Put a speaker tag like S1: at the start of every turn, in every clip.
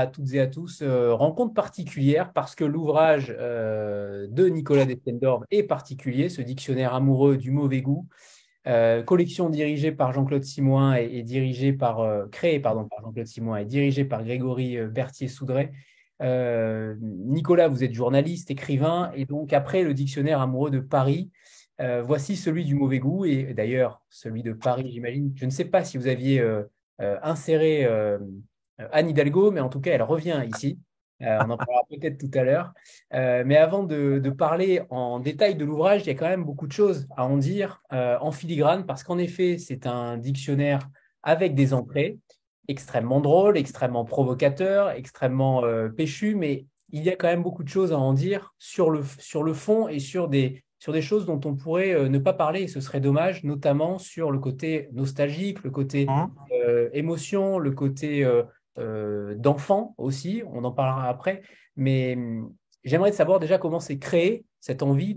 S1: à toutes et à tous. Rencontre particulière parce que l'ouvrage de Nicolas Destendorf est particulier, ce dictionnaire amoureux du mauvais goût, collection dirigée par Jean-Claude Simoin et dirigée créée par Jean-Claude Simoin et dirigée par Grégory Berthier-Soudray. Nicolas, vous êtes journaliste, écrivain, et donc après le dictionnaire amoureux de Paris, voici celui du mauvais goût, et d'ailleurs celui de Paris, j'imagine. Je ne sais pas si vous aviez inséré Anne Hidalgo, mais en tout cas, elle revient ici. On en parlera peut-être tout à l'heure. Mais avant de parler en détail de l'ouvrage, il y a quand même beaucoup de choses à en dire en filigrane, parce qu'en effet, c'est un dictionnaire avec des entrées extrêmement drôles, extrêmement provocateurs, extrêmement péchus, mais il y a quand même beaucoup de choses à en dire sur le fond et sur des choses dont on pourrait ne pas parler, et ce serait dommage, notamment sur le côté nostalgique, le côté
S2: Hum.
S1: émotion, le côté d'enfant aussi, on en parlera après, mais j'aimerais savoir déjà comment s'est créée cette envie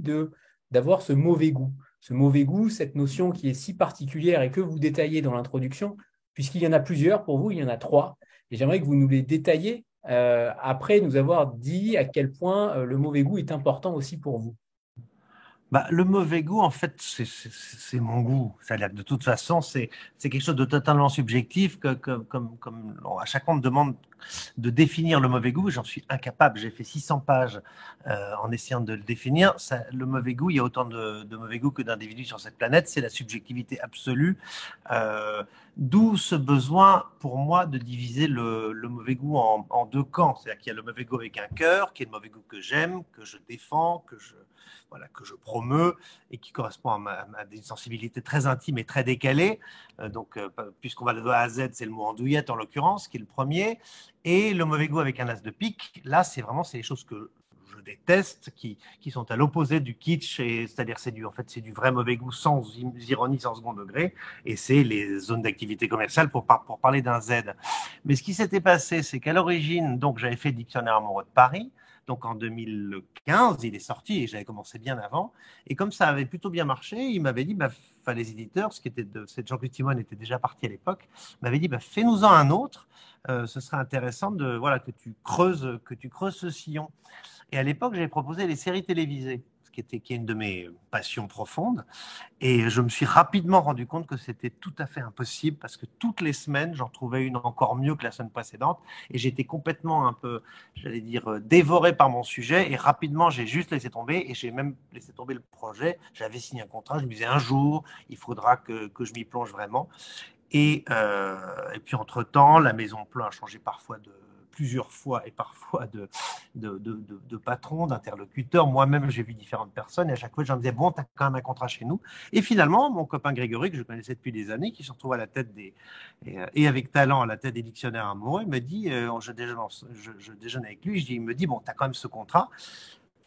S1: d'avoir ce mauvais goût, cette notion qui est si particulière et que vous détaillez dans l'introduction, puisqu'il y en a plusieurs pour vous, il y en a trois, et j'aimerais que vous nous les détailliez après nous avoir dit à quel point le mauvais goût est important aussi pour vous.
S2: Bah, le mauvais goût, en fait, c'est mon goût. C'est-à-dire que de toute façon, c'est quelque chose de totalement subjectif. À chaque fois, on me demande de définir le mauvais goût. J'en suis incapable. J'ai fait 600 pages en essayant de le définir. Le mauvais goût, il y a autant de mauvais goût que d'individus sur cette planète. C'est la subjectivité absolue. Euh, D'où ce besoin, pour moi, de diviser le mauvais goût en deux camps. C'est-à-dire qu'il y a le mauvais goût avec un cœur, qui est le mauvais goût que j'aime, que je défends, voilà, que je promeus et qui correspond à des sensibilités très intimes et très décalées. Puisqu'on va de A à Z, c'est le mot andouillette en l'occurrence, qui est le premier. Et le mauvais goût avec un as de pique, là, c'est les choses que je déteste, qui sont à l'opposé du kitsch, c'est-à-dire c'est du vrai mauvais goût sans ironie, sans second degré, et c'est les zones d'activité commerciale pour parler d'un Z. Mais ce qui s'était passé, c'est qu'à l'origine, donc j'avais fait le dictionnaire amoureux de Paris, donc en 2015, il est sorti et j'avais commencé bien avant. Et comme ça avait plutôt bien marché, il m'avait dit, bah, les éditeurs, Jean-Claude Timon était déjà parti à l'époque, m'avait dit, bah, fais-nous-en un autre. Ce serait intéressant voilà, que tu creuses ce sillon. Et à l'époque, j'avais proposé les séries télévisées, qui est une de mes passions profondes. Et je me suis rapidement rendu compte que c'était tout à fait impossible parce que toutes les semaines, j'en trouvais une encore mieux que la semaine précédente. Et j'étais complètement un peu, j'allais dire, dévoré par mon sujet. Et rapidement, j'ai juste laissé tomber et j'ai même laissé tomber le projet. J'avais signé un contrat. Je me disais un jour, il faudra que je m'y plonge vraiment. Et puis, entre-temps, la maison Plein a changé plusieurs fois et parfois de patron, d'interlocuteur. Moi-même, j'ai vu différentes personnes et à chaque fois, je me disais, bon, tu as quand même un contrat chez nous. Et finalement, mon copain Grégory, que je connaissais depuis des années, qui se retrouve à la tête et avec talent à la tête des dictionnaires amoureux, il me dit, je déjeune avec lui, il me dit, bon, tu as quand même ce contrat.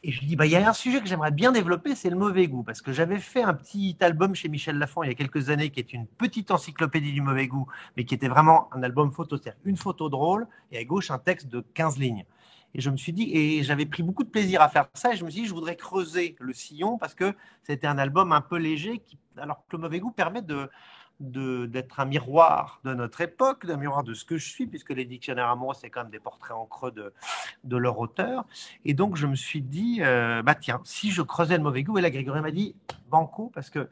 S2: Et je lui dis, bah, il y a un sujet que j'aimerais bien développer, c'est le mauvais goût. Parce que j'avais fait un petit album chez Michel Lafon il y a quelques années, qui est une petite encyclopédie du mauvais goût, mais qui était vraiment un album photo, c'est-à-dire une photo drôle et à gauche un texte de 15 lignes. Et je me suis dit, et j'avais pris beaucoup de plaisir à faire ça, et je me suis dit, je voudrais creuser le sillon parce que c'était un album un peu léger, alors que le mauvais goût permet d'être un miroir de notre époque, d'un miroir de ce que je suis, puisque les dictionnaires amoureux, c'est quand même des portraits en creux de leur auteur. Et donc, je me suis dit, bah tiens, si je creusais le mauvais goût, et là, Grégory m'a dit, banco, parce que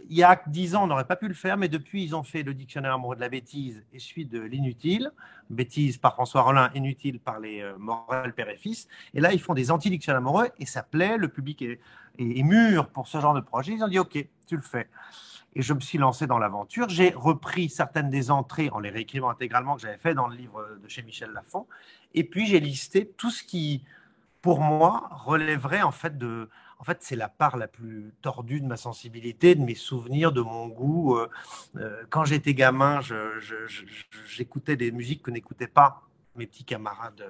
S2: il y a 10 ans, on n'aurait pas pu le faire, mais depuis, ils ont fait le dictionnaire amoureux de la bêtise et celui de l'inutile. Bêtise par François Rollin, inutile par les Morel, père et fils. Et là, ils font des anti-dictionnaires amoureux et ça plaît, le public est mûr pour ce genre de projet. Ils ont dit, OK, tu le fais. Et je me suis lancé dans l'aventure. J'ai repris certaines des entrées en les réécrivant intégralement que j'avais fait dans le livre de chez Michel Lafon. Et puis, j'ai listé tout ce qui, pour moi, relèverait En fait, c'est la part la plus tordue de ma sensibilité, de mes souvenirs, de mon goût. Quand j'étais gamin, j'écoutais des musiques que n'écoutaient pas mes petits camarades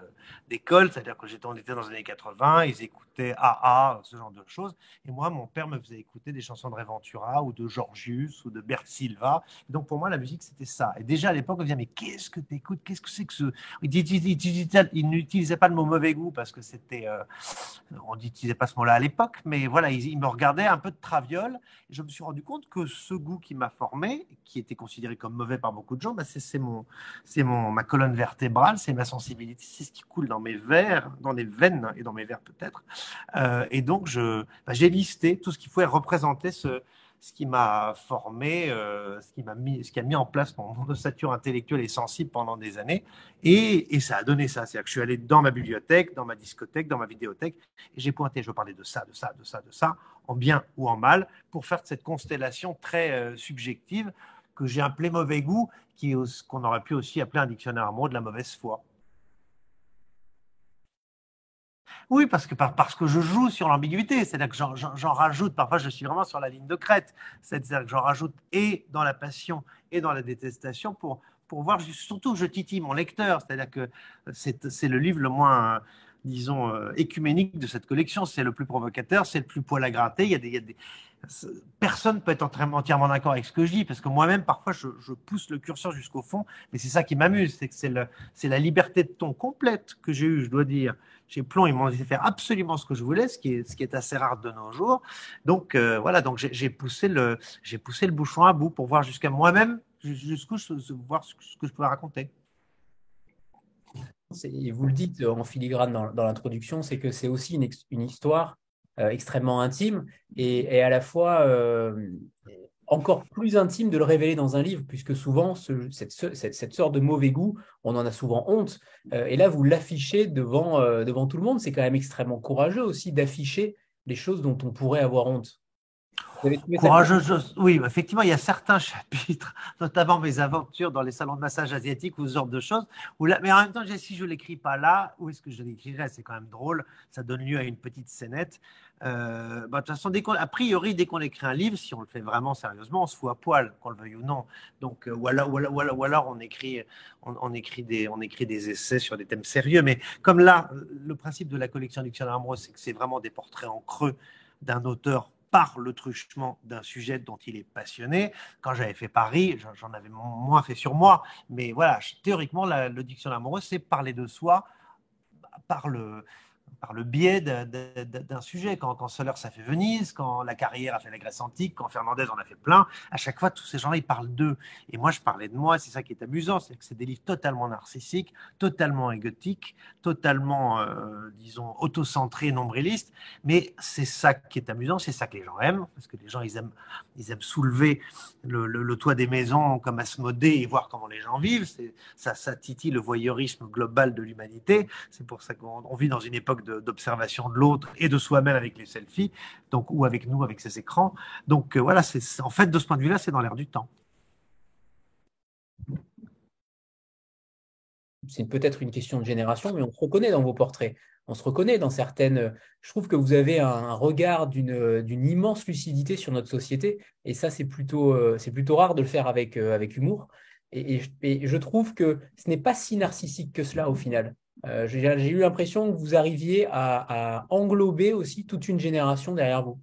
S2: d'école, c'est-à-dire que on était dans les années 80, ils écoutaient AA, ce genre de choses. Et moi, mon père me faisait écouter des chansons de Ray Ventura ou de Georgius ou de Bert Silva. Et donc, pour moi, la musique, c'était ça. Et déjà, à l'époque, on me disait, mais qu'est-ce que tu écoutes? Qu'est-ce que c'est que ce... Il n'utilisait pas le mot mauvais goût parce que on n'utilisait pas ce mot-là à l'époque, mais voilà, il me regardait un peu de traviole. Et je me suis rendu compte que ce goût qui m'a formé, qui était considéré comme mauvais par beaucoup de gens, bah ma colonne vertébrale, c'est c'est ma sensibilité, c'est ce qui coule dans mes vers, dans les veines et dans mes vers peut-être. Et donc, j'ai listé tout ce qui pouvait représenter ce qui m'a formé, ce qui a mis en place mon ossature intellectuelle et sensible pendant des années. Et ça a donné ça. C'est-à-dire que je suis allé dans ma bibliothèque, dans ma discothèque, dans ma vidéothèque, et j'ai pointé, je parlais de ça, de ça, de ça, de ça, en bien ou en mal, pour faire cette constellation très subjective que j'ai appelé mauvais goût, qu'on aurait pu aussi appeler un dictionnaire amoureux de la mauvaise foi. Oui, parce que je joue sur l'ambiguïté, c'est-à-dire que j'en rajoute, parfois je suis vraiment sur la ligne de crête, c'est-à-dire que j'en rajoute et dans la passion et dans la détestation pour voir, surtout je titille mon lecteur, c'est-à-dire que c'est le livre le moins, disons, écuménique de cette collection, c'est le plus provocateur, c'est le plus poil à gratter, personne ne peut être entièrement d'accord avec ce que je dis, parce que moi-même, parfois, je pousse le curseur jusqu'au fond, mais c'est ça qui m'amuse, c'est que c'est la liberté de ton complète que j'ai eue, je dois dire. Chez Plon, ils m'ont laissé faire absolument ce que je voulais, ce qui est assez rare de nos jours. Donc, voilà, donc j'ai poussé le bouchon à bout pour voir jusqu'à moi-même, voir ce que je pouvais raconter.
S1: Et vous le dites en filigrane dans l'introduction, c'est que c'est aussi une histoire extrêmement intime et à la fois encore plus intime de le révéler dans un livre, puisque souvent, cette sorte de mauvais goût, on en a souvent honte. Et là, vous l'affichez devant tout le monde. C'est quand même extrêmement courageux aussi d'afficher les choses dont on pourrait avoir honte. Vous avez trouvé ça
S2: Courageux, oui, effectivement, il y a certains chapitres, notamment mes aventures dans les salons de massage asiatiques ou ce genre de choses, mais en même temps, si je ne l'écris pas là, où est-ce que je l'écrirais? C'est quand même drôle, ça donne lieu à une petite scénette. De toute façon, a priori, dès qu'on écrit un livre, si on le fait vraiment sérieusement, on se fout à poil, qu'on le veuille ou non. Donc, ou alors on écrit des essais sur des thèmes sérieux. Mais comme là, le principe de la collection Dictionnaire amoureux, c'est que c'est vraiment des portraits en creux d'un auteur par le truchement d'un sujet dont il est passionné. Quand j'avais fait Paris, j'en avais moins fait sur moi, mais voilà, théoriquement, le dictionnaire amoureux, c'est parler de soi par le biais d'un sujet. Quand Solers a fait Venise, quand La Carrière a fait la Grèce antique, quand Fernandez en a fait plein, à chaque fois, tous ces gens-là, ils parlent d'eux. Et moi, je parlais de moi, c'est ça qui est amusant, c'est que c'est des livres totalement narcissiques, totalement égotiques, totalement, disons, autocentrés, nombrilistes, mais c'est ça qui est amusant, c'est ça que les gens aiment, parce que les gens, ils aiment soulever le toit des maisons comme Asmodée et voir comment les gens vivent. Ça titille le voyeurisme global de l'humanité. C'est pour ça qu'on vit dans une époque d'observation de l'autre et de soi-même avec les selfies, donc, ou avec nous, avec ces écrans. Donc voilà, en fait, de ce point de vue-là, c'est dans l'air du temps.
S1: C'est peut-être une question de génération, mais on se reconnaît dans vos portraits. On se reconnaît dans certaines. Je trouve que vous avez un regard d'une immense lucidité sur notre société, et ça, c'est plutôt rare de le faire avec humour. Et je trouve que ce n'est pas si narcissique que cela au final. J'ai eu l'impression que vous arriviez à englober aussi toute une génération derrière vous.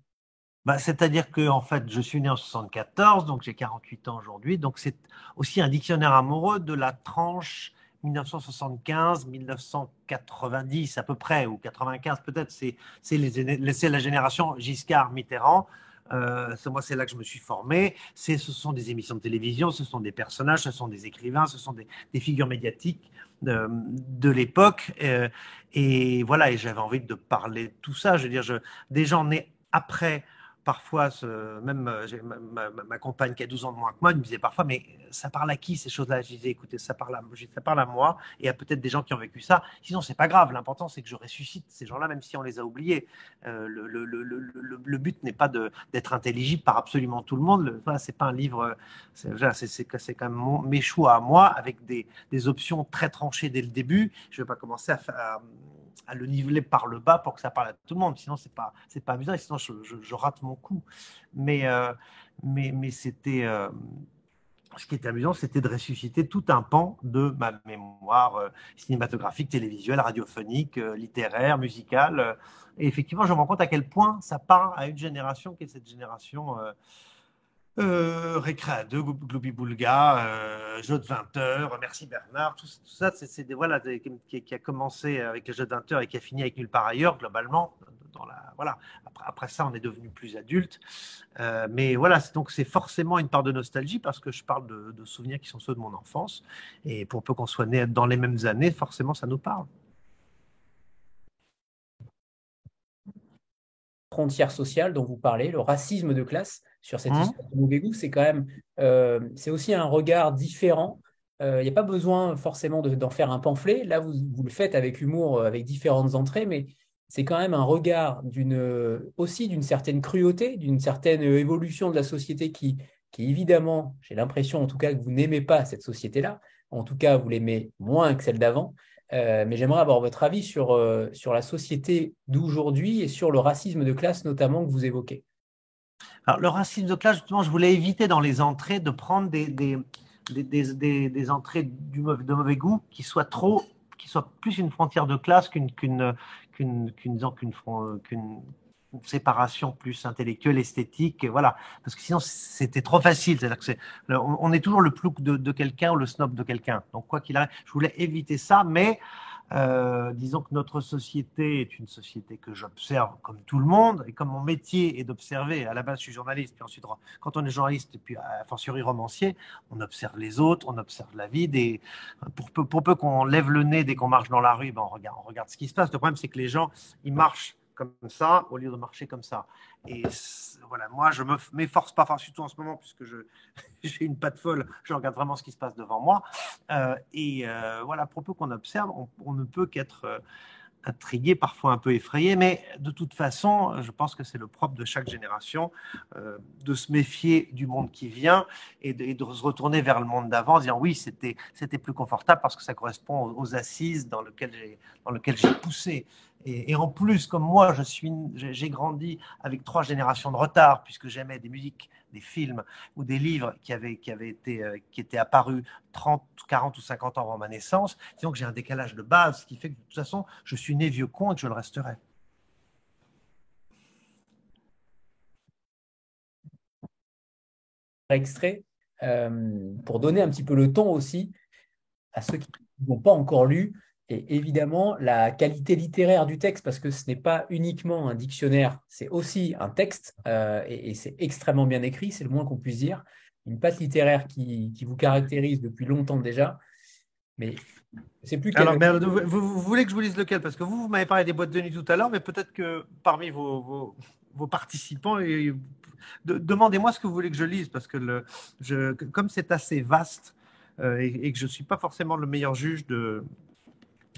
S2: C'est-à-dire que en fait, je suis né en 74, donc j'ai 48 ans aujourd'hui. Donc c'est aussi un dictionnaire amoureux de la tranche 1975-1990 à peu près, ou 95 peut-être. C'est la génération Giscard-Mitterrand. Moi, c'est là que je me suis formé. Ce sont des émissions de télévision, ce sont des personnages, ce sont des écrivains, ce sont des figures médiatiques de l'époque. Et voilà, et j'avais envie de parler de tout ça. Je veux dire, des gens nés après. Parfois, même ma compagne qui a 12 ans de moins que moi, elle me disait parfois, mais ça parle à qui ces choses-là? Je disais, écoutez, ça parle à moi et à peut-être des gens qui ont vécu ça. Sinon, c'est pas grave. L'important, c'est que je ressuscite ces gens-là, même si on les a oubliés. Le but n'est pas d'être intelligible par absolument tout le monde. C'est pas un livre. C'est quand même mes choix à moi, avec des options très tranchées dès le début. Je vais pas commencer à le niveler par le bas pour que ça parle à tout le monde. Sinon, c'est pas amusant et sinon, je rate mon coup. Mais c'était. Ce qui était amusant, c'était de ressusciter tout un pan de ma mémoire cinématographique, télévisuelle, radiophonique, littéraire, musicale. Et effectivement, je me rends compte à quel point ça parle à une génération qui est cette génération Récréa 2, Globi Boulga, Jeu de 20 heures, Merci Bernard, tout ça, voilà, qui a commencé avec les Jeux de 20 heures et qui a fini avec Nulle part ailleurs, globalement, voilà. Après ça, on est devenu plus adulte. Mais voilà, donc c'est forcément une part de nostalgie parce que je parle de souvenirs qui sont ceux de mon enfance. Et pour peu qu'on soit né dans les mêmes années, forcément, ça nous parle.
S1: Frontière sociale dont vous parlez, le racisme de classe sur cette
S2: Hum.
S1: histoire de mauvais goût, c'est quand même, c'est aussi un regard différent. Il n'y a pas besoin forcément d'en faire un pamphlet. Là, vous le faites avec humour, avec différentes entrées, mais c'est quand même un regard aussi d'une certaine cruauté, d'une certaine évolution de la société qui évidemment, j'ai l'impression en tout cas que vous n'aimez pas cette société-là. En tout cas, vous l'aimez moins que celle d'avant. Mais j'aimerais avoir votre avis sur la société d'aujourd'hui et sur le racisme de classe notamment que vous évoquez.
S2: Alors, le racisme de classe, justement, je voulais éviter dans les entrées de prendre des entrées de mauvais goût qui soient plus une frontière de classe qu'une séparation plus intellectuelle, esthétique, et voilà. Parce que sinon, c'était trop facile. C'est-à-dire que on est toujours le plouc de quelqu'un ou le snob de quelqu'un. Donc, quoi qu'il arrive, je voulais éviter ça, mais disons que notre société est une société que j'observe comme tout le monde, et comme mon métier est d'observer, à la base je suis journaliste, puis ensuite quand on est journaliste, et puis a fortiori romancier, on observe les autres, on observe la vie, pour peu qu'on lève le nez dès qu'on marche dans la rue, ben on regarde ce qui se passe. Le problème c'est que les gens, ils marchent comme ça au lieu de marcher comme ça. Et voilà, moi je m'efforce pas, enfin surtout en ce moment, puisque j'ai une patte folle, je regarde vraiment ce qui se passe devant moi. Voilà, pour peu qu'on observe, on ne peut qu'être intrigué, parfois un peu effrayé, mais de toute façon, je pense que c'est le propre de chaque génération de se méfier du monde qui vient et de se retourner vers le monde d'avant, en disant oui, c'était plus confortable parce que ça correspond aux assises dans lesquelles j'ai poussé. Et en plus, comme moi, j'ai grandi avec 3 générations de retard, puisque j'aimais des musiques, des films ou des livres qui étaient apparus 30, 40 ou 50 ans avant ma naissance. Disons que j'ai un décalage de base, ce qui fait que de toute façon, je suis né vieux con et que je le resterai.
S1: Extrait pour donner un petit peu le ton aussi à ceux qui n'ont pas encore lu, et évidemment la qualité littéraire du texte, parce que ce n'est pas uniquement un dictionnaire, c'est aussi un texte, et c'est extrêmement bien écrit, c'est le moins qu'on puisse dire. Une patte littéraire qui vous caractérise depuis longtemps déjà, mais c'est plus
S2: Alors,
S1: quelle.
S2: mais vous voulez que je vous lise lequel? Parce que vous m'avez parlé des boîtes de nuit tout à l'heure, mais peut-être que parmi vos participants, demandez-moi ce que vous voulez que je lise, parce que comme c'est assez vaste et que je ne suis pas forcément le meilleur juge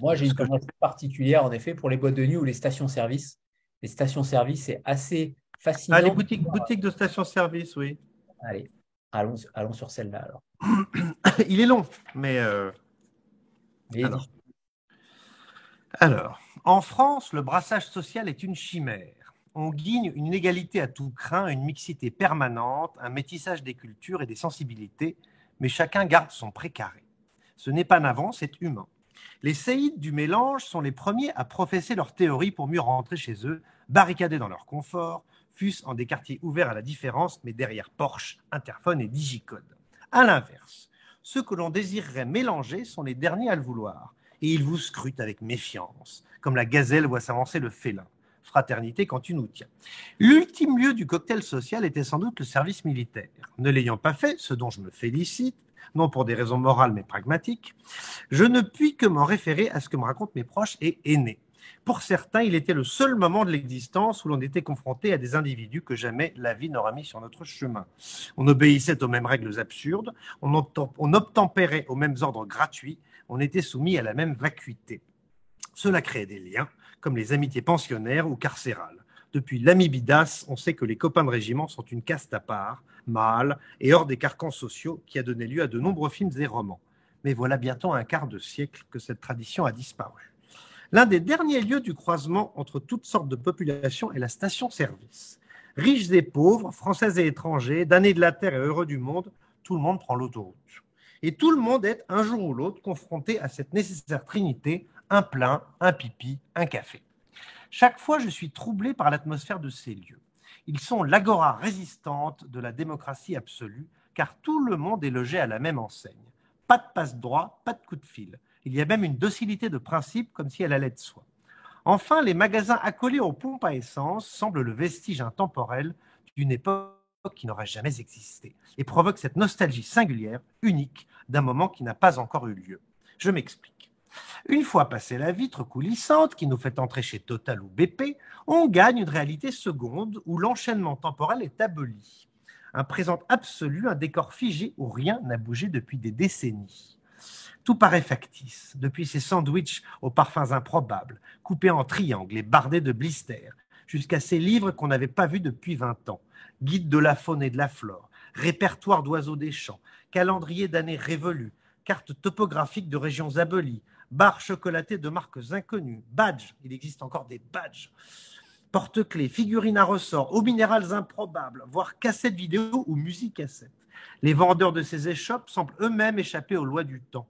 S1: Moi,
S2: de
S1: j'ai une
S2: ce que
S1: tendance particulière, en effet, pour les boîtes de nuit ou les stations-service. Les stations-service, c'est assez
S2: Ah, les
S1: fascinant.
S2: boutiques de station-service, oui.
S1: Allez, allons sur celle-là alors.
S2: Il est long, mais
S1: Mais
S2: alors. Alors, en France, le brassage social est une chimère. On guigne une égalité à tout crin, une mixité permanente, un métissage des cultures et des sensibilités, mais chacun garde son précaré. Ce n'est pas navrant, c'est humain. Les séides du mélange sont les premiers à professer leur théorie pour mieux rentrer chez eux, barricadés dans leur confort, fût-ce en des quartiers ouverts à la différence, mais derrière Porsche, interphone et digicode. À l'inverse, ceux que l'on désirerait mélanger sont les derniers à le vouloir, et ils vous scrutent avec méfiance, comme la gazelle voit s'avancer le félin. Fraternité quand tu nous tiens. L'ultime lieu du cocktail social était sans doute le service militaire. Ne l'ayant pas fait, ce dont je me félicite, non pour des raisons morales mais pragmatiques, je ne puis que m'en référer à ce que me racontent mes proches et aînés. Pour certains, il était le seul moment de l'existence où l'on était confronté à des individus que jamais la vie n'aura mis sur notre chemin. On obéissait aux mêmes règles absurdes, on obtempérait aux mêmes ordres gratuits, on était soumis à la même vacuité. Cela créait des liens, comme les amitiés pensionnaires ou carcérales. Depuis l'amibidas, on sait que les copains de régiment sont une caste à part, mâle et hors des carcans sociaux qui a donné lieu à de nombreux films et romans. Mais voilà bientôt un quart de siècle que cette tradition a disparu. L'un des derniers lieux du croisement entre toutes sortes de populations est la station-service. Riches et pauvres, français et étrangers, damnés de la terre et heureux du monde, tout le monde prend l'autoroute. Et tout le monde est, un jour ou l'autre, confronté à cette nécessaire trinité, un plein, un pipi, un café. Chaque fois, je suis troublé par l'atmosphère de ces lieux. Ils sont l'agora résistante de la démocratie absolue, car tout le monde est logé à la même enseigne. Pas de passe-droit, pas de coup de fil. Il y a même une docilité de principe, comme si elle allait de soi. Enfin, les magasins accolés aux pompes à essence semblent le vestige intemporel d'une époque qui n'aurait jamais existé et provoquent cette nostalgie singulière, unique, d'un moment qui n'a pas encore eu lieu. Je m'explique. Une fois passée la vitre coulissante qui nous fait entrer chez Total ou BP, on gagne une réalité seconde où l'enchaînement temporel est aboli. Un présent absolu, un décor figé où rien n'a bougé depuis des décennies. Tout paraît factice, depuis ces sandwichs aux parfums improbables, coupés en triangles et bardés de blisters, jusqu'à ces livres qu'on n'avait pas vus depuis 20 ans. Guide de la faune et de la flore, répertoire d'oiseaux des champs, calendrier d'années révolues, cartes topographiques de régions abolies, barres chocolatées de marques inconnues, badges, il existe encore des badges, porte-clés, figurines à ressort, eaux minérales improbables, voire cassettes vidéo ou musique-cassettes. Les vendeurs de ces échoppes semblent eux-mêmes échapper aux lois du temps.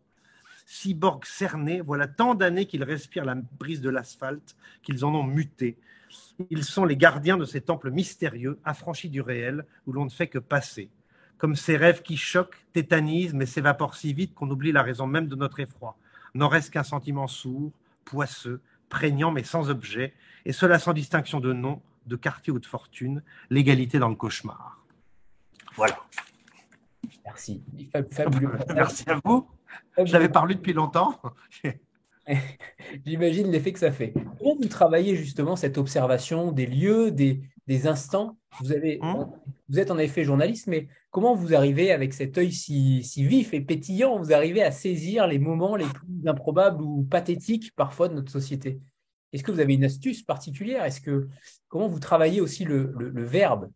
S2: Cyborgs cernés, voilà tant d'années qu'ils respirent la brise de l'asphalte, qu'ils en ont muté. Ils sont les gardiens de ces temples mystérieux, affranchis du réel, où l'on ne fait que passer. Comme ces rêves qui choquent, tétanisent, mais s'évaporent si vite qu'on oublie la raison même de notre effroi. N'en reste qu'un sentiment sourd, poisseux, prégnant mais sans objet, et cela sans distinction de nom, de quartier ou de fortune, l'égalité dans le cauchemar. Voilà.
S1: Merci. Fabuleux.
S2: Merci à vous. Je
S1: Fabuleux.
S2: l'avais parlé depuis longtemps.
S1: J'imagine l'effet que ça fait. Comment vous travaillez justement cette observation des lieux, des instants? Vous êtes en effet journaliste, mais comment vous arrivez avec cet œil si vif et pétillant, vous arrivez à saisir les moments les plus improbables ou pathétiques parfois de notre société? Est-ce que vous avez une astuce particulière? Comment vous travaillez aussi le verbe?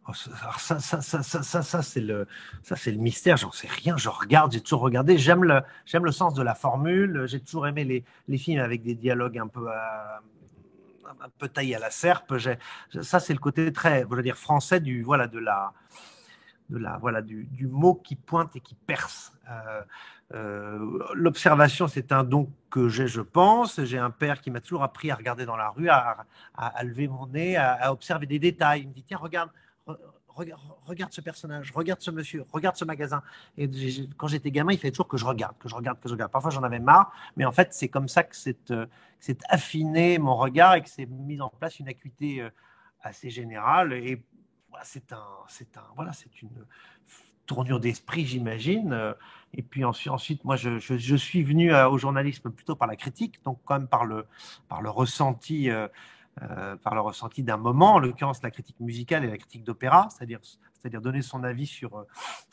S2: Alors ça, c'est le mystère. J'en sais rien. Je regarde, j'ai toujours regardé. J'aime le sens de la formule. J'ai toujours aimé les films avec des dialogues un peu taillés à la serpe. Ça, c'est le côté très, je veux dire, français du mot qui pointe et qui perce. L'observation, c'est un don que j'ai, je pense. J'ai un père qui m'a toujours appris à regarder dans la rue, à lever mon nez, à observer des détails. Il me dit, tiens, regarde ce personnage, regarde ce monsieur, regarde ce magasin. Et quand j'étais gamin, il fallait toujours que je regarde. Parfois, j'en avais marre, mais en fait, c'est comme ça que s'est affiné mon regard et que s'est mise en place une acuité assez générale. Et c'est une tournure d'esprit, j'imagine. Et puis ensuite, moi, je suis venu au journalisme plutôt par la critique, donc quand même par le ressenti. Par le ressenti d'un moment, en l'occurrence la critique musicale et la critique d'opéra, c'est-à-dire donner son avis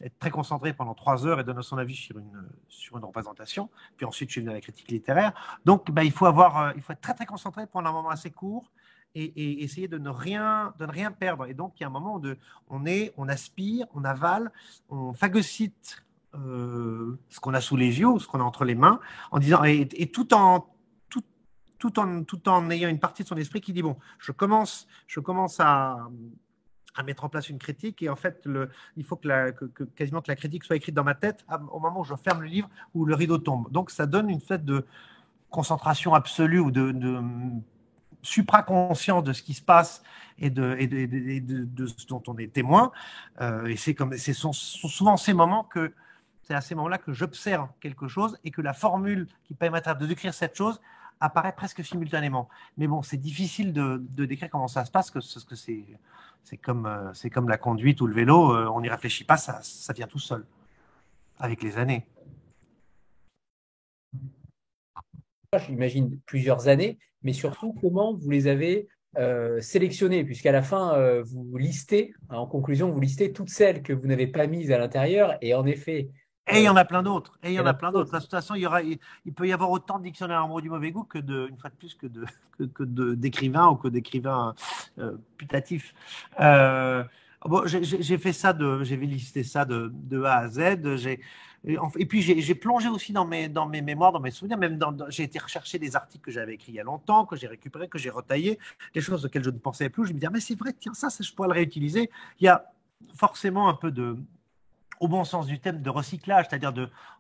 S2: être très concentré pendant 3 heures et donner son avis sur une représentation. Puis ensuite, je suis venu à la critique littéraire. Donc, il faut être très très concentré pendant un moment assez court et essayer de ne rien perdre. Et donc, il y a un moment où on aspire, on avale, on phagocyte ce qu'on a sous les yeux, ce qu'on a entre les mains, en disant et tout en ayant une partie de son esprit qui dit bon, je commence à mettre en place une critique et en fait il faut quasiment que la critique soit écrite dans ma tête au moment où je ferme le livre ou le rideau tombe. Donc ça donne une sorte de concentration absolue ou de supraconscience de ce qui se passe et de ce dont on est témoin. Et ce sont souvent c'est à ces moments-là que j'observe quelque chose et que la formule qui permettra de décrire cette chose apparaît presque simultanément. Mais bon, c'est difficile de décrire comment ça se passe, parce que c'est comme la conduite ou le vélo, on n'y réfléchit pas, ça vient tout seul, avec les années.
S1: J'imagine plusieurs années, mais surtout comment vous les avez sélectionnées, puisqu'à la fin, vous listez, en conclusion, vous listez toutes celles que vous n'avez pas mises à l'intérieur, et en effet,
S2: Et il y en a plein d'autres.
S1: il y en a d'autres.
S2: De toute façon, il peut y avoir autant de dictionnaires amoureux du mauvais goût une fois de plus, d'écrivains ou que d'écrivains putatifs. Bon, j'ai listé ça de A à Z. Et puis j'ai plongé aussi dans mes mémoires, dans mes souvenirs. J'ai été rechercher des articles que j'avais écrits il y a longtemps, que j'ai récupérés, que j'ai retaillés, des choses auxquelles je ne pensais plus. Je me disais, mais c'est vrai, tiens, ça, je pourrais le réutiliser. Il y a forcément un peu au bon sens du terme, de recyclage, c'est-à-dire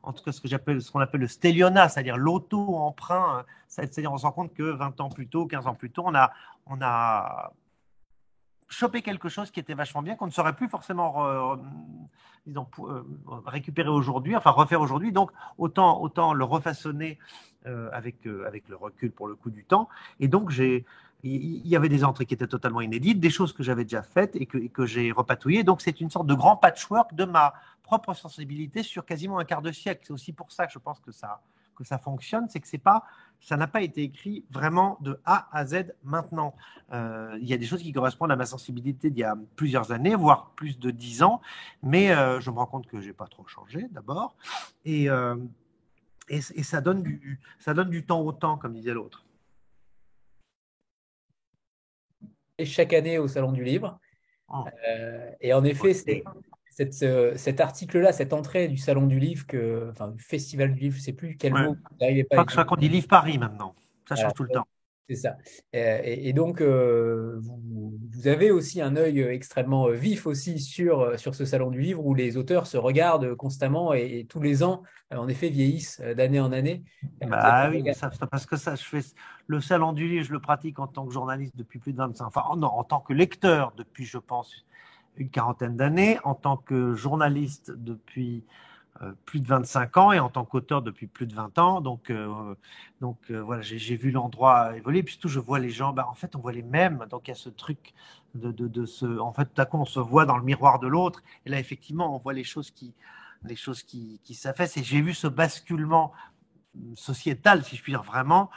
S2: en tout cas ce qu'on appelle le stelliona, c'est-à-dire l'auto-emprunt, c'est-à-dire on se rend compte que 20 ans plus tôt, 15 ans plus tôt, on a chopé quelque chose qui était vachement bien, qu'on ne saurait plus forcément disons, récupérer aujourd'hui, enfin refaire aujourd'hui. Donc, autant le refaçonner avec le recul pour le coup du temps. Et donc, il y avait des entrées qui étaient totalement inédites, des choses que j'avais déjà faites et que j'ai repatouillées. Donc, c'est une sorte de grand patchwork de ma propre sensibilité sur quasiment un quart de siècle. C'est aussi pour ça que je pense que ça fonctionne, c'est que ça n'a pas été écrit vraiment de A à Z maintenant. Il y a des choses qui correspondent à ma sensibilité d'il y a plusieurs années, voire plus de 10 ans, mais je me rends compte que je n'ai pas trop changé d'abord, et ça donne du temps au temps, comme disait l'autre.
S1: Et chaque année au Salon du Livre.
S2: Oh,
S1: Et en effet,
S2: okay.
S1: cet article-là, cette entrée du Salon du Livre, enfin du Festival du Livre, je ne sais plus quel
S2: Ouais.
S1: mot, vous n'arrivez pas
S2: Je
S1: à
S2: crois qu'on
S1: utiliser.
S2: dit Livre Paris maintenant, ça
S1: Voilà,
S2: change tout le temps.
S1: c'est ça. Et donc, vous avez aussi un œil extrêmement vif aussi sur ce Salon du Livre où les auteurs se regardent constamment et tous les ans, en effet, vieillissent d'année en année. Vous avez
S2: Bah
S1: un
S2: oui, mais
S1: regard.
S2: ça, parce que ça, je fais le salon du livre, je le pratique en tant que journaliste depuis plus de 25, enfin non, en tant que lecteur depuis, je pense, une quarantaine d'années, en tant que journaliste depuis plus de 25 ans et en tant qu'auteur depuis plus de 20 ans. Donc voilà, j'ai vu l'endroit évoluer. Puis surtout, je vois les gens, bah, en fait, on voit les mêmes. Donc il y a ce truc en fait, tout à coup, on se voit dans le miroir de l'autre. Et là, effectivement, on voit les choses qui s'affaissent. Et j'ai vu ce basculement sociétal, si je puis dire vraiment,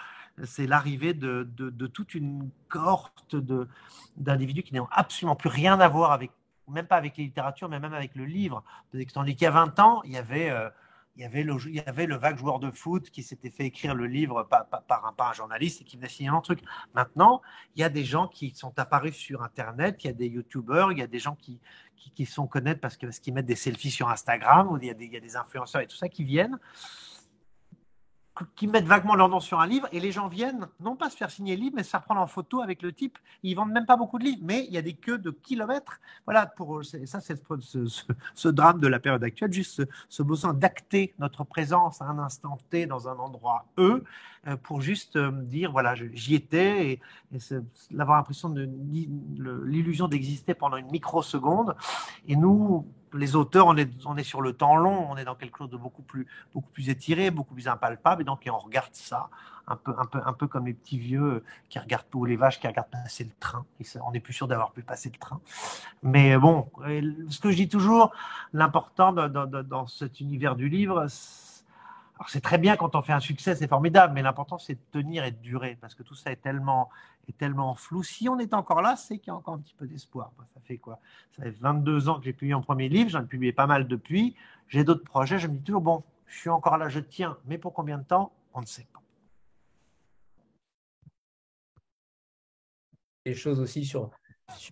S2: c'est l'arrivée de toute une cohorte d'individus qui n'ont absolument plus rien à voir avec, même pas avec les littératures, mais même avec le livre. Tandis qu'il y a 20 ans, il y avait le vague joueur de foot qui s'était fait écrire le livre par un journaliste et qui venait signer un truc. Maintenant, il y a des gens qui sont apparus sur Internet, il y a des youtubeurs, il y a des gens qui sont connaître parce qu'ils mettent des selfies sur Instagram, ou il y a des influenceurs et tout ça qui viennent, qui mettent vaguement leur nom sur un livre et les gens viennent non pas se faire signer le livre mais se faire prendre en photo avec le type. Ils vendent même pas beaucoup de livres, mais il y a des queues de kilomètres. Voilà, ça c'est ce drame de la période actuelle, juste ce besoin d'acter notre présence à un instant T dans un endroit pour juste dire voilà, j'y étais, et avoir l'impression de l'illusion d'exister pendant une microseconde. Et nous, les auteurs, on est sur le temps long, on est dans quelque chose de beaucoup plus étiré, beaucoup plus impalpable, et donc on regarde ça un peu comme les petits vieux qui regardent, ou les vaches qui regardent passer le train, et ça, on n'est plus sûr d'avoir pu passer le train. Mais bon, ce que je dis toujours, l'important dans cet univers du livre, alors c'est très bien quand on fait un succès, c'est formidable, mais l'important c'est de tenir et de durer, parce que tout ça est tellement flou. Si on est encore là, c'est qu'il y a encore un petit peu d'espoir. Ça fait quoi? Ça fait 22 ans que j'ai publié mon premier livre, j'en ai publié pas mal depuis, j'ai d'autres projets, je me dis toujours, bon, je suis encore là, je tiens, mais pour combien de temps? On ne sait pas.
S1: Des choses aussi sur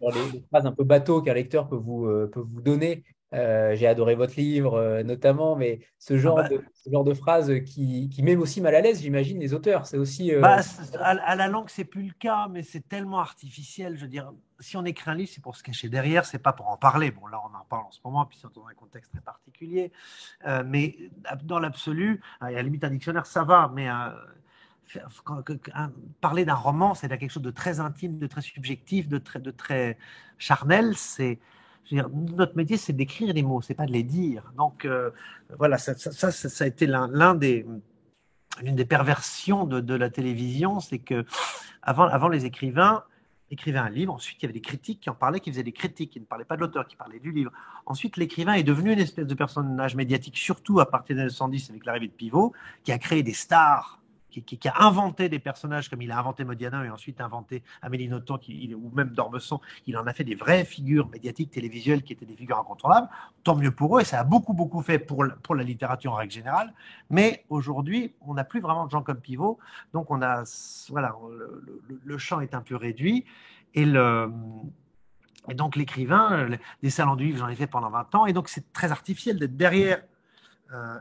S1: les phrases un peu bateau qu'un lecteur peut vous donner. J'ai adoré votre livre, notamment, mais
S2: Ah bah,
S1: ce genre de phrases qui met aussi mal à l'aise, j'imagine, les auteurs. C'est aussi.
S2: à la langue, c'est plus le cas, mais c'est tellement artificiel. Je veux dire, si on écrit un livre, c'est pour se cacher derrière, c'est pas pour en parler. Bon, là, on en parle en ce moment, puis c'est dans un contexte très particulier. Mais dans l'absolu, à la limite, un dictionnaire, ça va, mais parler d'un roman, c'est quelque chose de très intime, de très subjectif, de très charnel. Je veux dire, notre métier, c'est d'écrire les mots, c'est pas de les dire. Donc, voilà, ça a été l'une des perversions de la télévision, c'est que avant les écrivains écrivaient un livre, ensuite il y avait des critiques qui en parlaient, qui faisaient des critiques, qui ne parlaient pas de l'auteur, qui parlaient du livre. Ensuite, l'écrivain est devenu une espèce de personnage médiatique, surtout à partir des années 70 avec l'arrivée de Pivot, qui a créé des stars, qui a inventé des personnages comme il a inventé Modiano et ensuite inventé Amélie Nothomb ou même d'Ormesson. Il en a fait des vraies figures médiatiques, télévisuelles qui étaient des figures incontournables. Tant mieux pour eux, et ça a beaucoup fait pour la littérature en règle générale. Mais aujourd'hui, on n'a plus vraiment de gens comme Pivot, donc voilà, le champ est un peu réduit, et donc l'écrivain, des salons du livre, j'en ai fait pendant 20 ans, et donc c'est très artificiel d'être derrière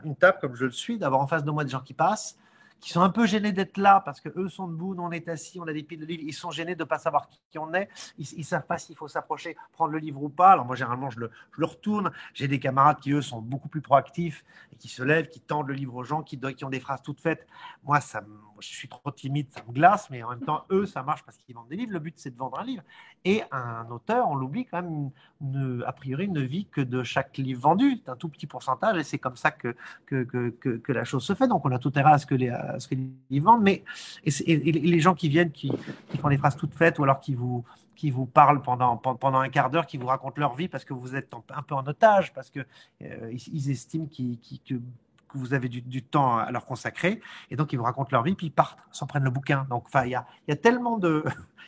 S2: une table comme je le suis, d'avoir en face de moi des gens qui passent, qui sont un peu gênés d'être là parce qu'eux sont debout, nous on est assis, on a des piles de livres, ils sont gênés de ne pas savoir qui on est, ils ne savent pas s'il faut s'approcher, prendre le livre ou pas. Alors moi généralement je le retourne, j'ai des camarades qui eux sont beaucoup plus proactifs et qui se lèvent, qui tendent le livre aux gens, qui ont des phrases toutes faites. Moi je suis trop timide, ça me glace, mais en même temps eux ça marche parce qu'ils vendent des livres, le but c'est de vendre un livre. Et un auteur, on l'oublie quand même, a priori ne vit que de chaque livre vendu, c'est un tout petit pourcentage et c'est comme ça que la chose se fait. Donc, on a tout intérêt à ce que les livres vendent. Mais et les gens qui viennent, qui font des phrases toutes faites ou alors qui vous parlent pendant un quart d'heure, qui vous racontent leur vie parce que vous êtes un peu en otage, parce que ils estiment que vous avez du temps à leur consacrer, et donc ils vous racontent leur vie, puis ils partent, s'en prennent le bouquin. Donc, enfin, il y a tellement de,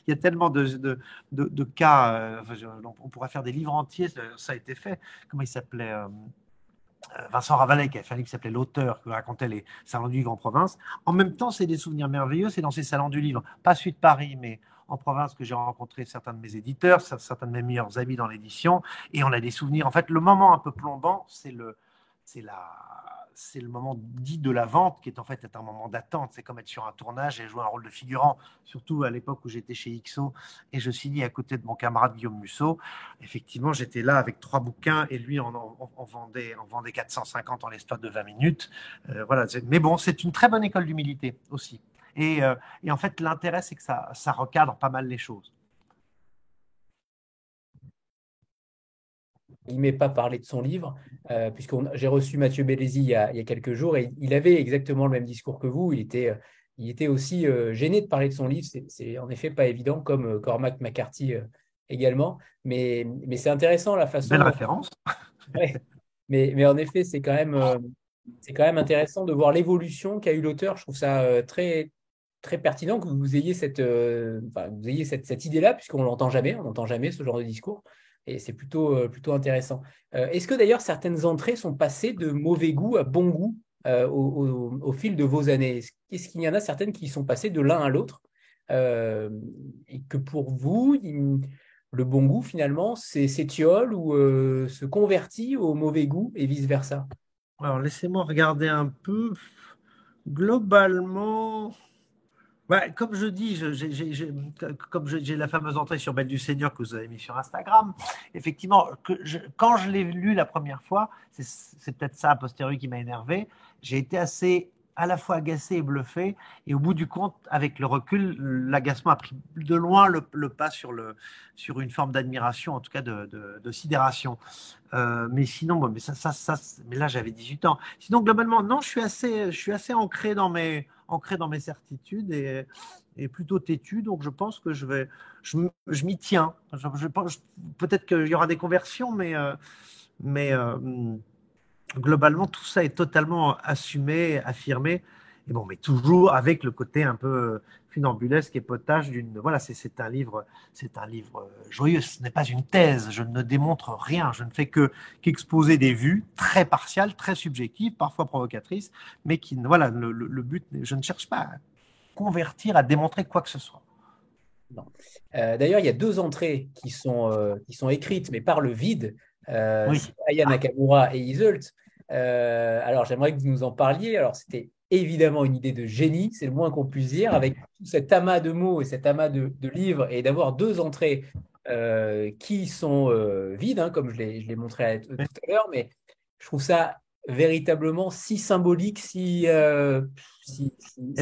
S2: il y a tellement de cas. On pourrait faire des livres entiers. Ça a été fait. Comment il s'appelait Vincent Ravalet, qui a fait un livre qui s'appelait L'auteur, qui racontait les salons du livre en province. En même temps, c'est des souvenirs merveilleux. C'est dans ces salons du livre, pas celui de Paris, mais en province, que j'ai rencontré certains de mes éditeurs, certains de mes meilleurs amis dans l'édition, et on a des souvenirs. En fait, le moment un peu plombant, c'est le moment dit de la vente, qui est en fait un moment d'attente. C'est comme être sur un tournage et jouer un rôle de figurant, surtout à l'époque où j'étais chez XO et je signais à côté de mon camarade Guillaume Musso. Effectivement, j'étais là avec 3 bouquins et lui en vendait 450 en l'espace de 20 minutes. Voilà. Mais bon, c'est une très bonne école d'humilité aussi. Et en fait, l'intérêt, c'est que ça recadre pas mal les choses.
S1: Il ne m'est pas parlé de son livre, puisque j'ai reçu Mathieu Bellesi il y a quelques jours, et il avait exactement le même discours que vous. Il était aussi gêné de parler de son livre. C'est en effet pas évident, comme Cormac McCarthy également. Mais c'est intéressant la
S2: Belle
S1: façon.
S2: référence.
S1: Ouais. Mais en effet, c'est quand même intéressant de voir l'évolution qu'a eu l'auteur. Je trouve ça très, très pertinent que vous ayez enfin, vous ayez cette idée-là, puisqu'on on n'entend jamais ce genre de discours. Et c'est plutôt intéressant. Est-ce que d'ailleurs certaines entrées sont passées de mauvais goût à bon goût au fil de vos années? Est-ce qu'il y en a certaines qui sont passées de l'un à l'autre et que pour vous, le bon goût finalement s'étiole ou se convertit au mauvais goût et vice-versa?
S2: Alors, laissez-moi regarder un peu. Globalement, ouais, comme je dis, comme j'ai la fameuse entrée sur Belle du Seigneur que vous avez mis sur Instagram, effectivement, quand je l'ai lu la première fois, c'est peut-être ça a posteriori qui m'a énervé, j'ai été assez à la fois agacé et bluffé, et au bout du compte, avec le recul, l'agacement a pris de loin le pas sur une forme d'admiration, en tout cas de sidération. Mais sinon, bon, mais là j'avais 18 ans. Sinon, globalement, non, je suis assez ancré dans mes certitudes et plutôt têtu. Donc, je pense que je m'y tiens. Peut-être qu'il y aura des conversions, mais globalement, tout ça est totalement assumé, affirmé. Et bon, mais toujours avec le côté un peu funambulesque et potage d'une. Voilà, c'est un livre joyeux. Ce n'est pas une thèse. Je ne démontre rien. Je ne fais qu'exposer des vues très partiales, très subjectives, parfois provocatrices, mais qui, voilà, le but. Je ne cherche pas à convertir, à démontrer quoi que ce soit.
S1: Non. D'ailleurs, il y a deux entrées qui sont écrites, mais par le vide.
S2: Oui.
S1: C'est Aya Nakamura et Iseult. Alors, j'aimerais que vous nous en parliez. Alors, c'était évidemment une idée de génie, c'est le moins qu'on puisse dire, avec tout cet amas de mots et cet amas de livres, et d'avoir deux entrées qui sont vides, hein, comme je l'ai montré tout à l'heure, mais je trouve ça véritablement si symbolique,
S2: Eh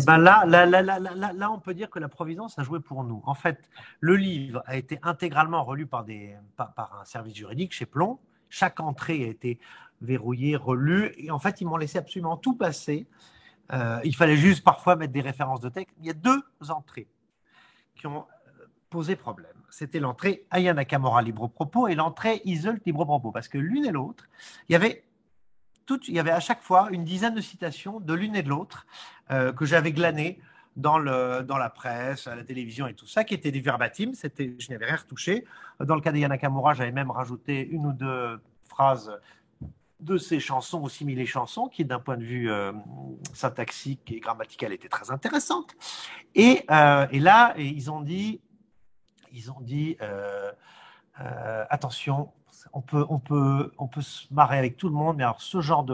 S2: ben là, on peut dire que la Providence a joué pour nous. En fait, le livre a été intégralement relu par un service juridique chez Plomb. Chaque entrée a été verrouillée, relue. Et en fait, ils m'ont laissé absolument tout passer. Il fallait juste parfois mettre des références de texte. Il y a deux entrées qui ont posé problème. C'était l'entrée Aya Nakamura libre propos et l'entrée Iseult libre propos. Parce que l'une et l'autre, il y avait à chaque fois une dizaine de citations de l'une et de l'autre que j'avais glanées dans la presse, à la télévision et tout ça, qui étaient des verbatim. Je n'avais rien retouché. Dans le cas d'Aya Nakamura, j'avais même rajouté une ou deux phrases de ses chansons, aussi similé chansons, qui d'un point de vue syntaxique et grammatical était très intéressante. Et là, ils ont dit attention, on peut se marrer avec tout le monde, mais alors ce genre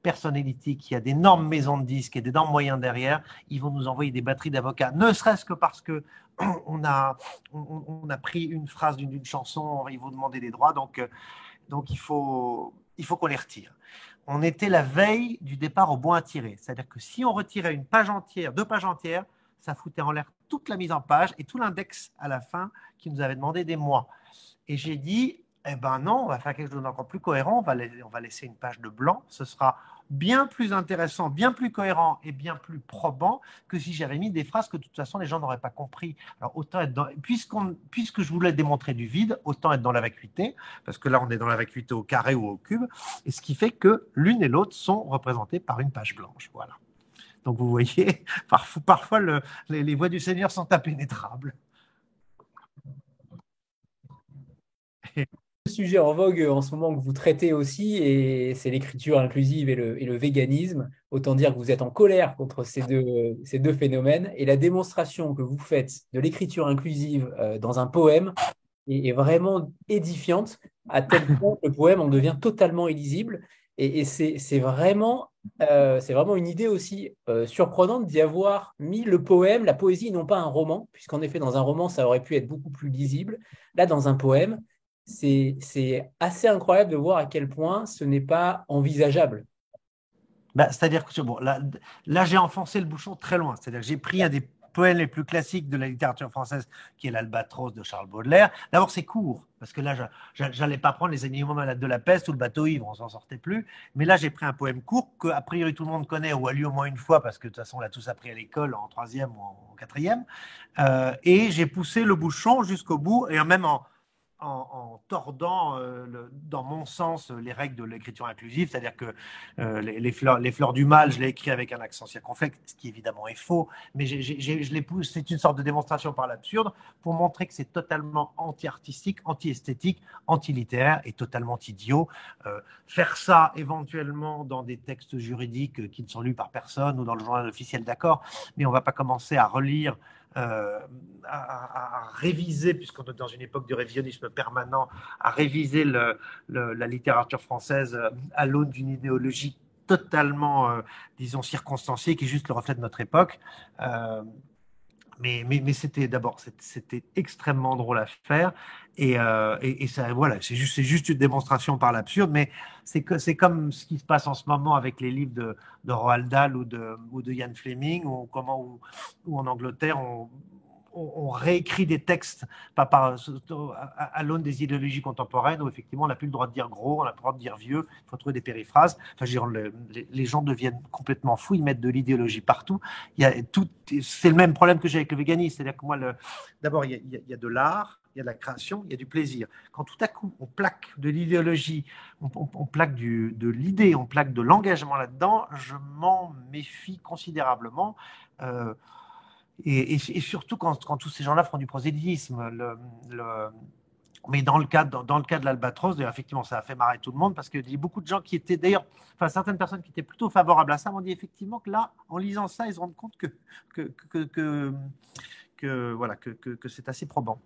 S2: personnalité, qui a d'énormes maisons de disques et d'énormes moyens derrière, ils vont nous envoyer des batteries d'avocats, ne serait-ce que parce que on a pris une phrase d'une chanson, ils vont demander des droits, donc il faut qu'on les retire. On était la veille du départ au point à tirer, c'est-à-dire que si on retirait une page entière, 2 pages entières, ça foutait en l'air toute la mise en page et tout l'index à la fin qui nous avait demandé des mois. Et j'ai dit, eh ben non, on va faire quelque chose d'encore plus cohérent, on va laisser une page de blanc, ce sera bien plus intéressant, bien plus cohérent et bien plus probant que si j'avais mis des phrases que de toute façon les gens n'auraient pas compris. Alors autant être dans, puisque je voulais démontrer du vide, autant être dans la vacuité, parce que là on est dans la vacuité au carré ou au cube, et ce qui fait que l'une et l'autre sont représentées par une page blanche. Voilà. Donc vous voyez, parfois les voies du Seigneur sont impénétrables.
S1: Le sujet en vogue en ce moment que vous traitez aussi, et c'est l'écriture inclusive et le véganisme. Autant dire que vous êtes en colère contre ces deux phénomènes. Et la démonstration que vous faites de l'écriture inclusive dans un poème est vraiment édifiante, à tel point que le poème en devient totalement illisible. Et c'est vraiment une idée aussi surprenante d'y avoir mis le poème, la poésie, non pas un roman, puisqu'en effet, dans un roman, ça aurait pu être beaucoup plus lisible. Là, dans un poème, c'est assez incroyable de voir à quel point ce n'est pas envisageable.
S2: Bah, c'est-à-dire que bon, là j'ai enfoncé le bouchon très loin. C'est-à-dire que j'ai pris un des poèmes les plus classiques de la littérature française, qui est l'Albatros de Charles Baudelaire. D'abord, c'est court, parce que là, je n'allais pas prendre les animaux malades de la peste ou le bateau ivre, on s'en sortait plus. Mais là, j'ai pris un poème court que, a priori, tout le monde connaît ou a lu au moins une fois, parce que de toute façon, on l'a tous appris à l'école en troisième ou en quatrième. Et j'ai poussé le bouchon jusqu'au bout, et même en tordant, dans mon sens, les règles de l'écriture inclusive, c'est-à-dire que les fleurs du mal, je l'ai écrit avec un accent circonflexe, ce qui évidemment est faux, mais je les pousse, c'est une sorte de démonstration par l'absurde pour montrer que c'est totalement anti-artistique, anti-esthétique, anti-littéraire et totalement idiot. Faire ça éventuellement dans des textes juridiques qui ne sont lus par personne ou dans le journal officiel, d'accord, mais on ne va pas commencer à relire à réviser, puisqu'on est dans une époque de révisionnisme permanent, à réviser la littérature française à l'aune d'une idéologie totalement, disons, circonstanciée, qui est juste le reflet de notre époque. Mais c'était d'abord, c'était extrêmement drôle à faire. Et ça, voilà, c'est juste une démonstration par l'absurde, mais c'est comme ce qui se passe en ce moment avec les livres de Roald Dahl ou de Ian Fleming, ou en Angleterre, on réécrit des textes à l'aune des idéologies contemporaines où effectivement on n'a plus le droit de dire gros, on n'a plus le droit de dire vieux, il faut trouver des périphrases. Enfin, les gens deviennent complètement fous, ils mettent de l'idéologie partout. C'est le même problème que j'ai avec le véganisme, c'est-à-dire que moi, d'abord, il y a de l'art, il y a de la création, il y a du plaisir. Quand tout à coup on plaque de l'idéologie, on plaque de l'idée, on plaque de l'engagement là-dedans, je m'en méfie considérablement. Et surtout quand tous ces gens-là font du prosélytisme. Mais dans le cas de l'Albatros, effectivement, ça a fait marrer tout le monde parce qu'il y a beaucoup de gens qui étaient d'ailleurs, enfin certaines personnes qui étaient plutôt favorables à ça m'ont dit effectivement que là, en lisant ça, ils se rendent compte voilà, que c'est assez probant.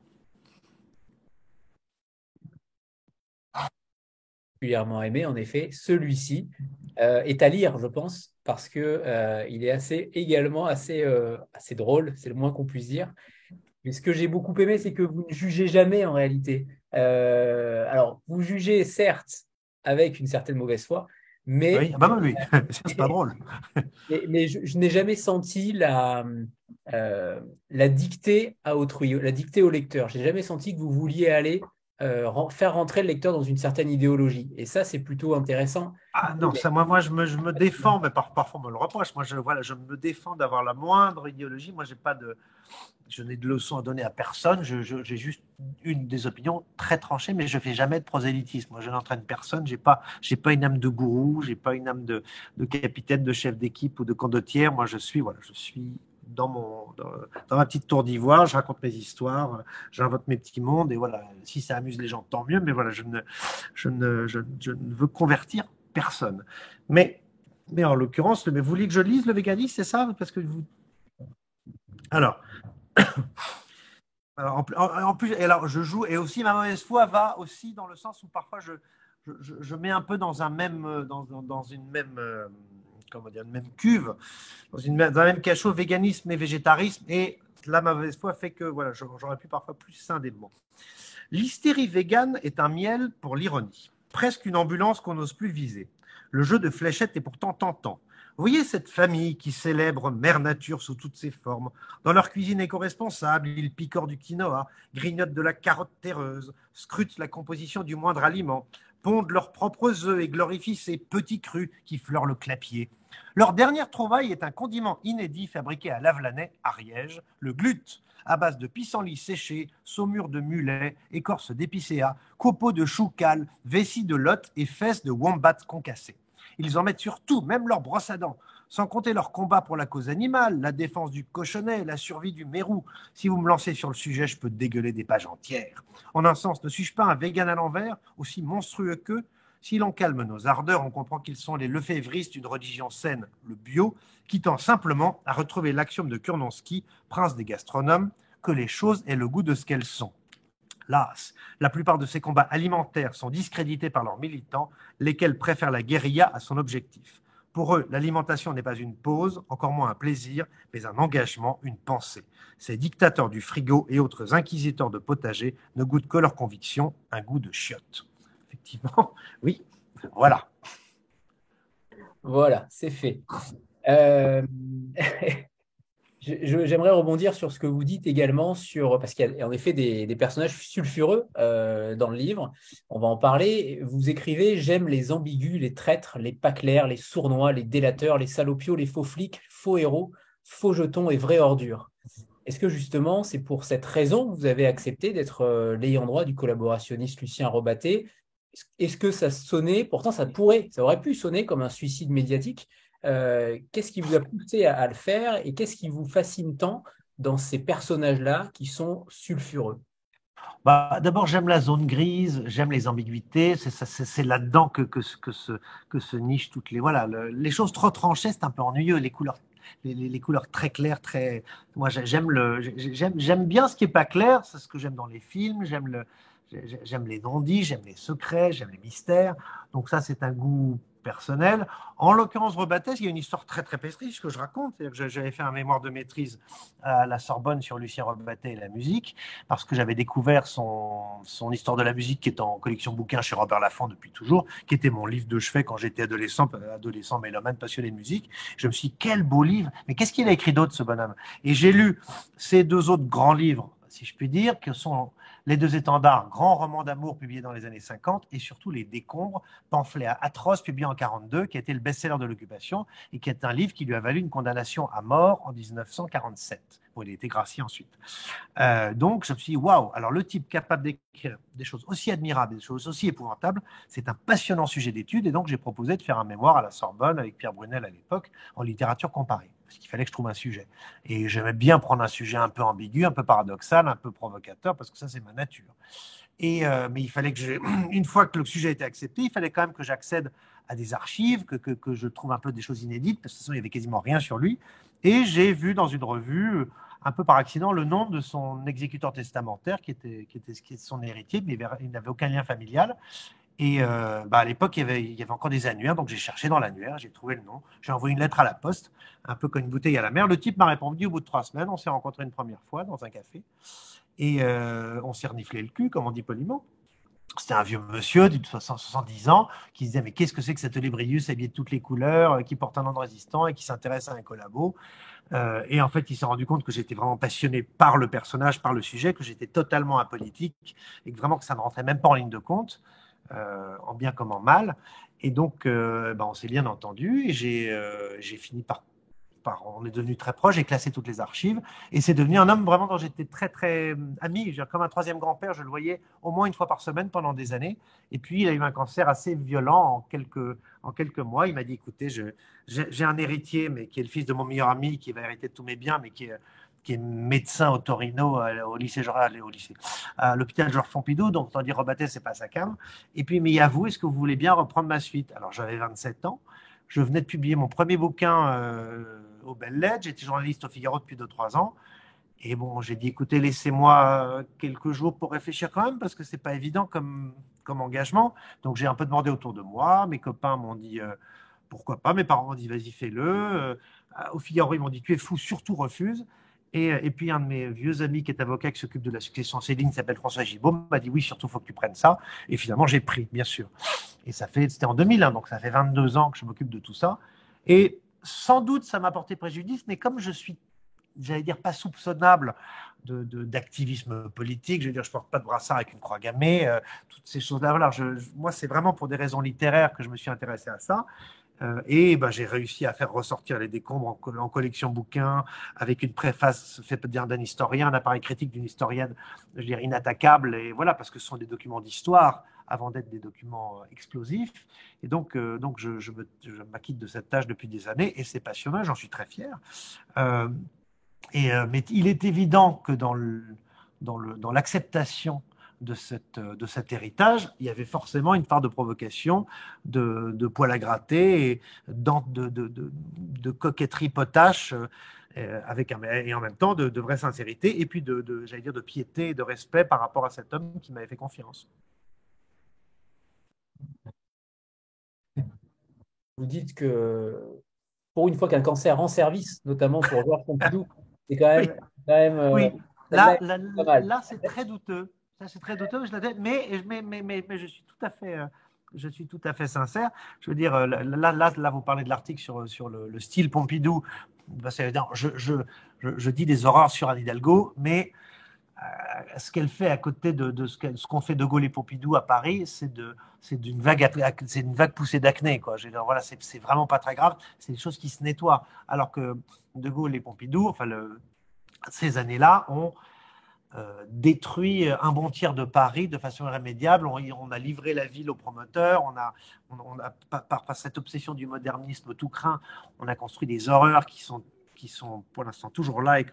S1: Particulièrement aimé, en effet, celui-ci est à lire, je pense, parce que il est également assez drôle, c'est le moins qu'on puisse dire. Mais ce que j'ai beaucoup aimé, c'est que vous ne jugez jamais en réalité. Alors, vous jugez certes avec une certaine mauvaise foi, mais,
S2: Oui, ah bah oui, c'est pas drôle.
S1: mais je n'ai jamais senti la dictée à autrui, la dictée au lecteur. Je n'ai jamais senti que vous vouliez aller faire rentrer le lecteur dans une certaine idéologie. Et ça, c'est plutôt intéressant.
S2: Ah non, ça, moi je me défends, mais parfois on me le reproche. Moi, voilà, je me défends d'avoir la moindre idéologie. Moi, je n'ai de leçons à donner à personne. J'ai juste des opinions très tranchées, mais je ne fais jamais de prosélytisme. Moi, je n'entraîne personne. J'ai pas une âme de gourou, j'ai pas une âme de capitaine, de chef d'équipe ou de condottière. Moi, je suis dans ma petite tour d'ivoire, je raconte mes histoires, j'invente mes petits mondes, et voilà, si ça amuse les gens, tant mieux, mais voilà, je ne veux convertir personne. Mais en l'occurrence, mais vous voulez que je lise le véganisme, c'est ça? Parce que Alors, en plus, alors je joue, et aussi ma mauvaise foi va aussi dans le sens où parfois je je mets un peu dans un même, dans une même, comment dire, une même cuve, dans un même cachot, véganisme et végétarisme. Et la mauvaise foi fait que voilà, j'aurais pu parfois plus scinder le mot. L'hystérie végane est un miel pour l'ironie, presque une ambulance qu'on n'ose plus viser. Le jeu de fléchettes est pourtant tentant. Vous voyez cette famille qui célèbre Mère Nature sous toutes ses formes. Dans leur cuisine éco-responsable, ils picorent du quinoa, grignotent de la carotte terreuse, scrutent la composition du moindre aliment, pondent leurs propres œufs et glorifient ces petits crus qui fleurent le clapier. Leur dernière trouvaille est un condiment inédit fabriqué à Lavelanet, Ariège, le glut, à base de pissenlit séché, saumure de mulet, écorce d'épicéa, copeaux de chou cal, vessie de lot et fesses de wombat concassés. Ils en mettent sur tout, même leur brosse à dents, sans compter leur combat pour la cause animale, la défense du cochonnet, la survie du mérou. Si vous me lancez sur le sujet, je peux dégueuler des pages entières. En un sens, ne suis-je pas un vegan à l'envers, aussi monstrueux qu'eux? Si l'on calme nos ardeurs, on comprend qu'ils sont les lefévristes d'une religion saine, le bio, qui tend simplement à retrouver l'axiome de Kurnonski, prince des gastronomes, que les choses aient le goût de ce qu'elles sont. Las, la plupart de ces combats alimentaires sont discrédités par leurs militants, lesquels préfèrent la guérilla à son objectif. Pour eux, l'alimentation n'est pas une pause, encore moins un plaisir, mais un engagement, une pensée. Ces dictateurs du frigo et autres inquisiteurs de potager ne goûtent que leurs convictions, un goût de chiottes. Effectivement, oui, voilà.
S1: Voilà, c'est fait. Euh, J'aimerais rebondir sur ce que vous dites également sur, parce qu'il y a en effet des personnages sulfureux dans le livre. On va en parler. Vous écrivez: j'aime les ambigus, les traîtres, les pas clairs, les sournois, les délateurs, les salopios, les faux flics, faux héros, faux jetons et vraies ordures. Est-ce que justement c'est pour cette raison que vous avez accepté d'être l'ayant droit du collaborationniste Lucien Robaté? Est-ce que ça sonnait, pourtant ça aurait pu sonner comme un suicide médiatique. Qu'est-ce qui vous a poussé à le faire et qu'est-ce qui vous fascine tant dans ces personnages-là qui sont sulfureux?
S2: Bah, d'abord, j'aime la zone grise, j'aime les ambiguïtés. C'est là-dedans que se nichent toutes les. Voilà, les choses trop tranchées, c'est un peu ennuyeux. Les couleurs très claires, très. Moi, j'aime bien ce qui est pas clair. C'est ce que j'aime dans les films. J'aime les non-dits, j'aime les secrets, j'aime les mystères. Donc ça, c'est un goût personnel. En l'occurrence, Rebatès, il y a une histoire très très riche que je raconte. J'avais fait un mémoire de maîtrise à la Sorbonne sur Lucien Rebatès et la musique, parce que j'avais découvert son histoire de la musique qui est en collection bouquins chez Robert Laffont depuis toujours, qui était mon livre de chevet quand j'étais adolescent mélomane, passionné de musique. Je me suis dit, quel beau livre, mais qu'est-ce qu'il a écrit d'autre, ce bonhomme? Et j'ai lu ces deux autres grands livres, si je puis dire, que sont Les Deux Étendards, grand roman d'amour publié dans les années 50, et surtout Les Décombres, pamphlet atroce publié en 42, qui a été le best-seller de l'occupation et qui est un livre qui lui a valu une condamnation à mort en 1947. Bon, il a été gracié ensuite. Donc, je me suis dit, waouh, alors le type capable d'écrire des choses aussi admirables, des choses aussi épouvantables, c'est un passionnant sujet d'étude, et donc j'ai proposé de faire un mémoire à la Sorbonne avec Pierre Brunel à l'époque en littérature comparée, parce qu'il fallait que je trouve un sujet. Et j'aimais bien prendre un sujet un peu ambigu, un peu paradoxal, un peu provocateur, parce que ça, c'est ma nature. Mais il fallait que une fois que le sujet était accepté, il fallait quand même que j'accède à des archives, que je trouve un peu des choses inédites, parce que de toute façon, il n'y avait quasiment rien sur lui. Et j'ai vu dans une revue, un peu par accident, le nom de son exécuteur testamentaire, qui est son héritier, mais il n'avait aucun lien familial. Et à l'époque, il y avait encore des annuaires, donc j'ai cherché dans l'annuaire, j'ai trouvé le nom, j'ai envoyé une lettre à la poste, un peu comme une bouteille à la mer. Le type m'a répondu au bout de 3 semaines, on s'est rencontrés une première fois dans un café, et on s'est reniflé le cul, comme on dit poliment. C'était un vieux monsieur d'une 70 ans qui se disait: mais qu'est-ce que c'est que cet Olébrius habillé de toutes les couleurs, qui porte un nom de résistant et qui s'intéresse à un collabo? Et en fait, il s'est rendu compte que j'étais vraiment passionné par le personnage, par le sujet, que j'étais totalement apolitique et que vraiment que ça ne rentrait même pas en ligne de compte, en bien comme en mal. Et donc, on s'est bien entendu et j'ai fini on est devenus très proches, j'ai classé toutes les archives et c'est devenu un homme vraiment dont j'étais très très ami, comme un troisième grand-père. Je le voyais au moins une fois par semaine pendant des années, et puis il a eu un cancer assez violent en quelques mois. Il m'a dit: écoutez, j'ai un héritier, mais qui est le fils de mon meilleur ami, qui va hériter de tous mes biens, mais qui est médecin au Torino, au lycée à l'hôpital Georges Pompidou, donc on dit Rebatès, c'est pas sa cam. Et puis, mais à vous, est-ce que vous voulez bien reprendre ma suite? Alors j'avais 27 ans, je venais de publier mon premier bouquin aux Belles Lettres, j'étais journaliste au Figaro depuis 2-3 ans. Et bon, j'ai dit: écoutez, laissez-moi quelques jours pour réfléchir quand même, parce que c'est pas évident comme engagement. Donc, j'ai un peu demandé autour de moi. Mes copains m'ont dit pourquoi pas. Mes parents m'ont dit vas-y, fais-le. Au Figaro, ils m'ont dit tu es fou, surtout refuse. Et puis, un de mes vieux amis qui est avocat, qui s'occupe de la succession Céline, qui s'appelle François Gibault, m'a dit oui, surtout, il faut que tu prennes ça. Et finalement, j'ai pris, bien sûr. Et c'était en 2001, donc ça fait 22 ans que je m'occupe de tout ça. Et sans doute, ça m'a porté préjudice, mais comme je suis, j'allais dire, pas soupçonnable d'activisme politique, je veux dire, je porte pas de brassard avec une croix gammée, toutes ces choses-là. Voilà, moi, c'est vraiment pour des raisons littéraires que je me suis intéressé à ça. Et ben, j'ai réussi à faire ressortir les décombres en collection bouquins, avec une préface faite d'un historien, un appareil critique d'une historienne, je veux dire, inattaquable. Et voilà, parce que ce sont des documents d'histoire avant d'être des documents explosifs. Et donc je m'acquitte de cette tâche depuis des années, et c'est passionnant, j'en suis très fier. Mais il est évident que dans l'acceptation de cet héritage, il y avait forcément une part de provocation, de poil à gratter, et de coquetterie potache, et en même temps de vraie sincérité, et puis j'allais dire, de piété et de respect par rapport à cet homme qui m'avait fait confiance.
S1: Vous dites que pour une fois qu'un cancer rend service, notamment pour Georges Pompidou, c'est
S2: Oui,
S1: quand même
S2: oui.
S1: celle-là
S2: Là,
S1: est
S2: là,
S1: pas mal.
S2: là c'est très douteux. Ça, c'est très douteux. Mais je suis tout à fait sincère. Je veux dire, là vous parlez de l'article sur le style Pompidou. Je dis des horreurs sur Anne Hidalgo, mais ce qu'elle fait à côté de ce qu'ont fait De Gaulle et Pompidou à Paris, c'est une vague poussée d'acné, quoi. Je veux dire, voilà, c'est vraiment pas très grave. C'est des choses qui se nettoient. Alors que De Gaulle et Pompidou, ces années-là, ont détruit un bon tiers de Paris de façon irrémédiable. On a livré la ville aux promoteurs. Par cette obsession du modernisme tout craint, on a construit des horreurs qui sont pour l'instant toujours là, et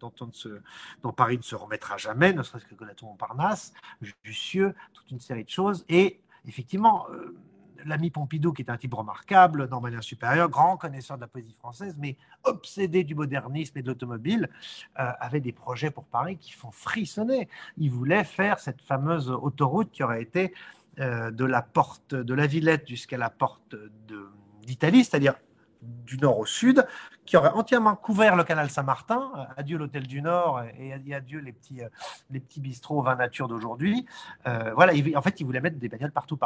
S2: dont Paris ne se remettra jamais, ne serait-ce que la tour Montparnasse, Jussieu, toute une série de choses. Et effectivement, l'ami Pompidou, qui est un type remarquable, normalien supérieur, grand connaisseur de la poésie française, mais obsédé du modernisme et de l'automobile, avait des projets pour Paris qui font frissonner. Il voulait faire cette fameuse autoroute qui aurait été de la porte de la Villette jusqu'à la porte d'Italie, c'est-à-dire du nord au sud, qui aurait entièrement couvert le canal Saint-Martin. Adieu l'hôtel du Nord, et adieu les petits bistrots vin nature d'aujourd'hui. Voilà, en fait, il voulait mettre des bagnoles partout.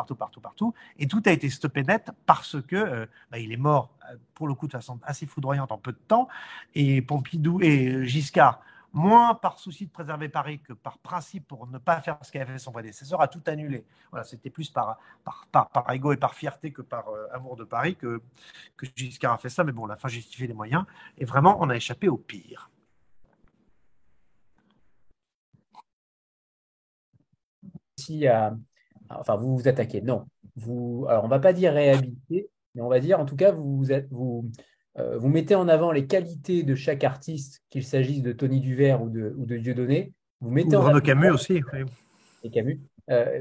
S2: Et tout a été stoppé net parce que il est mort, pour le coup, de façon assez foudroyante en peu de temps. Et Pompidou et Giscard, moins par souci de préserver Paris que par principe pour ne pas faire ce qu'avait fait son prédécesseur, a tout annulé. Voilà, c'était plus par ego et par fierté que par amour de Paris que Giscard a fait ça. Mais bon, la fin justifie les moyens. Et vraiment, on a échappé au pire.
S1: Si, enfin, vous vous attaquez. Non. Alors, on va pas dire réhabiliter, mais on va dire, en tout cas, vous mettez en avant les qualités de chaque artiste, qu'il s'agisse de Tony Duvert ou de Dieudonné. Vous
S2: Ou
S1: mettez
S2: de
S1: en
S2: Renaud
S1: avant
S2: Camus aussi. Oui.
S1: et Camus.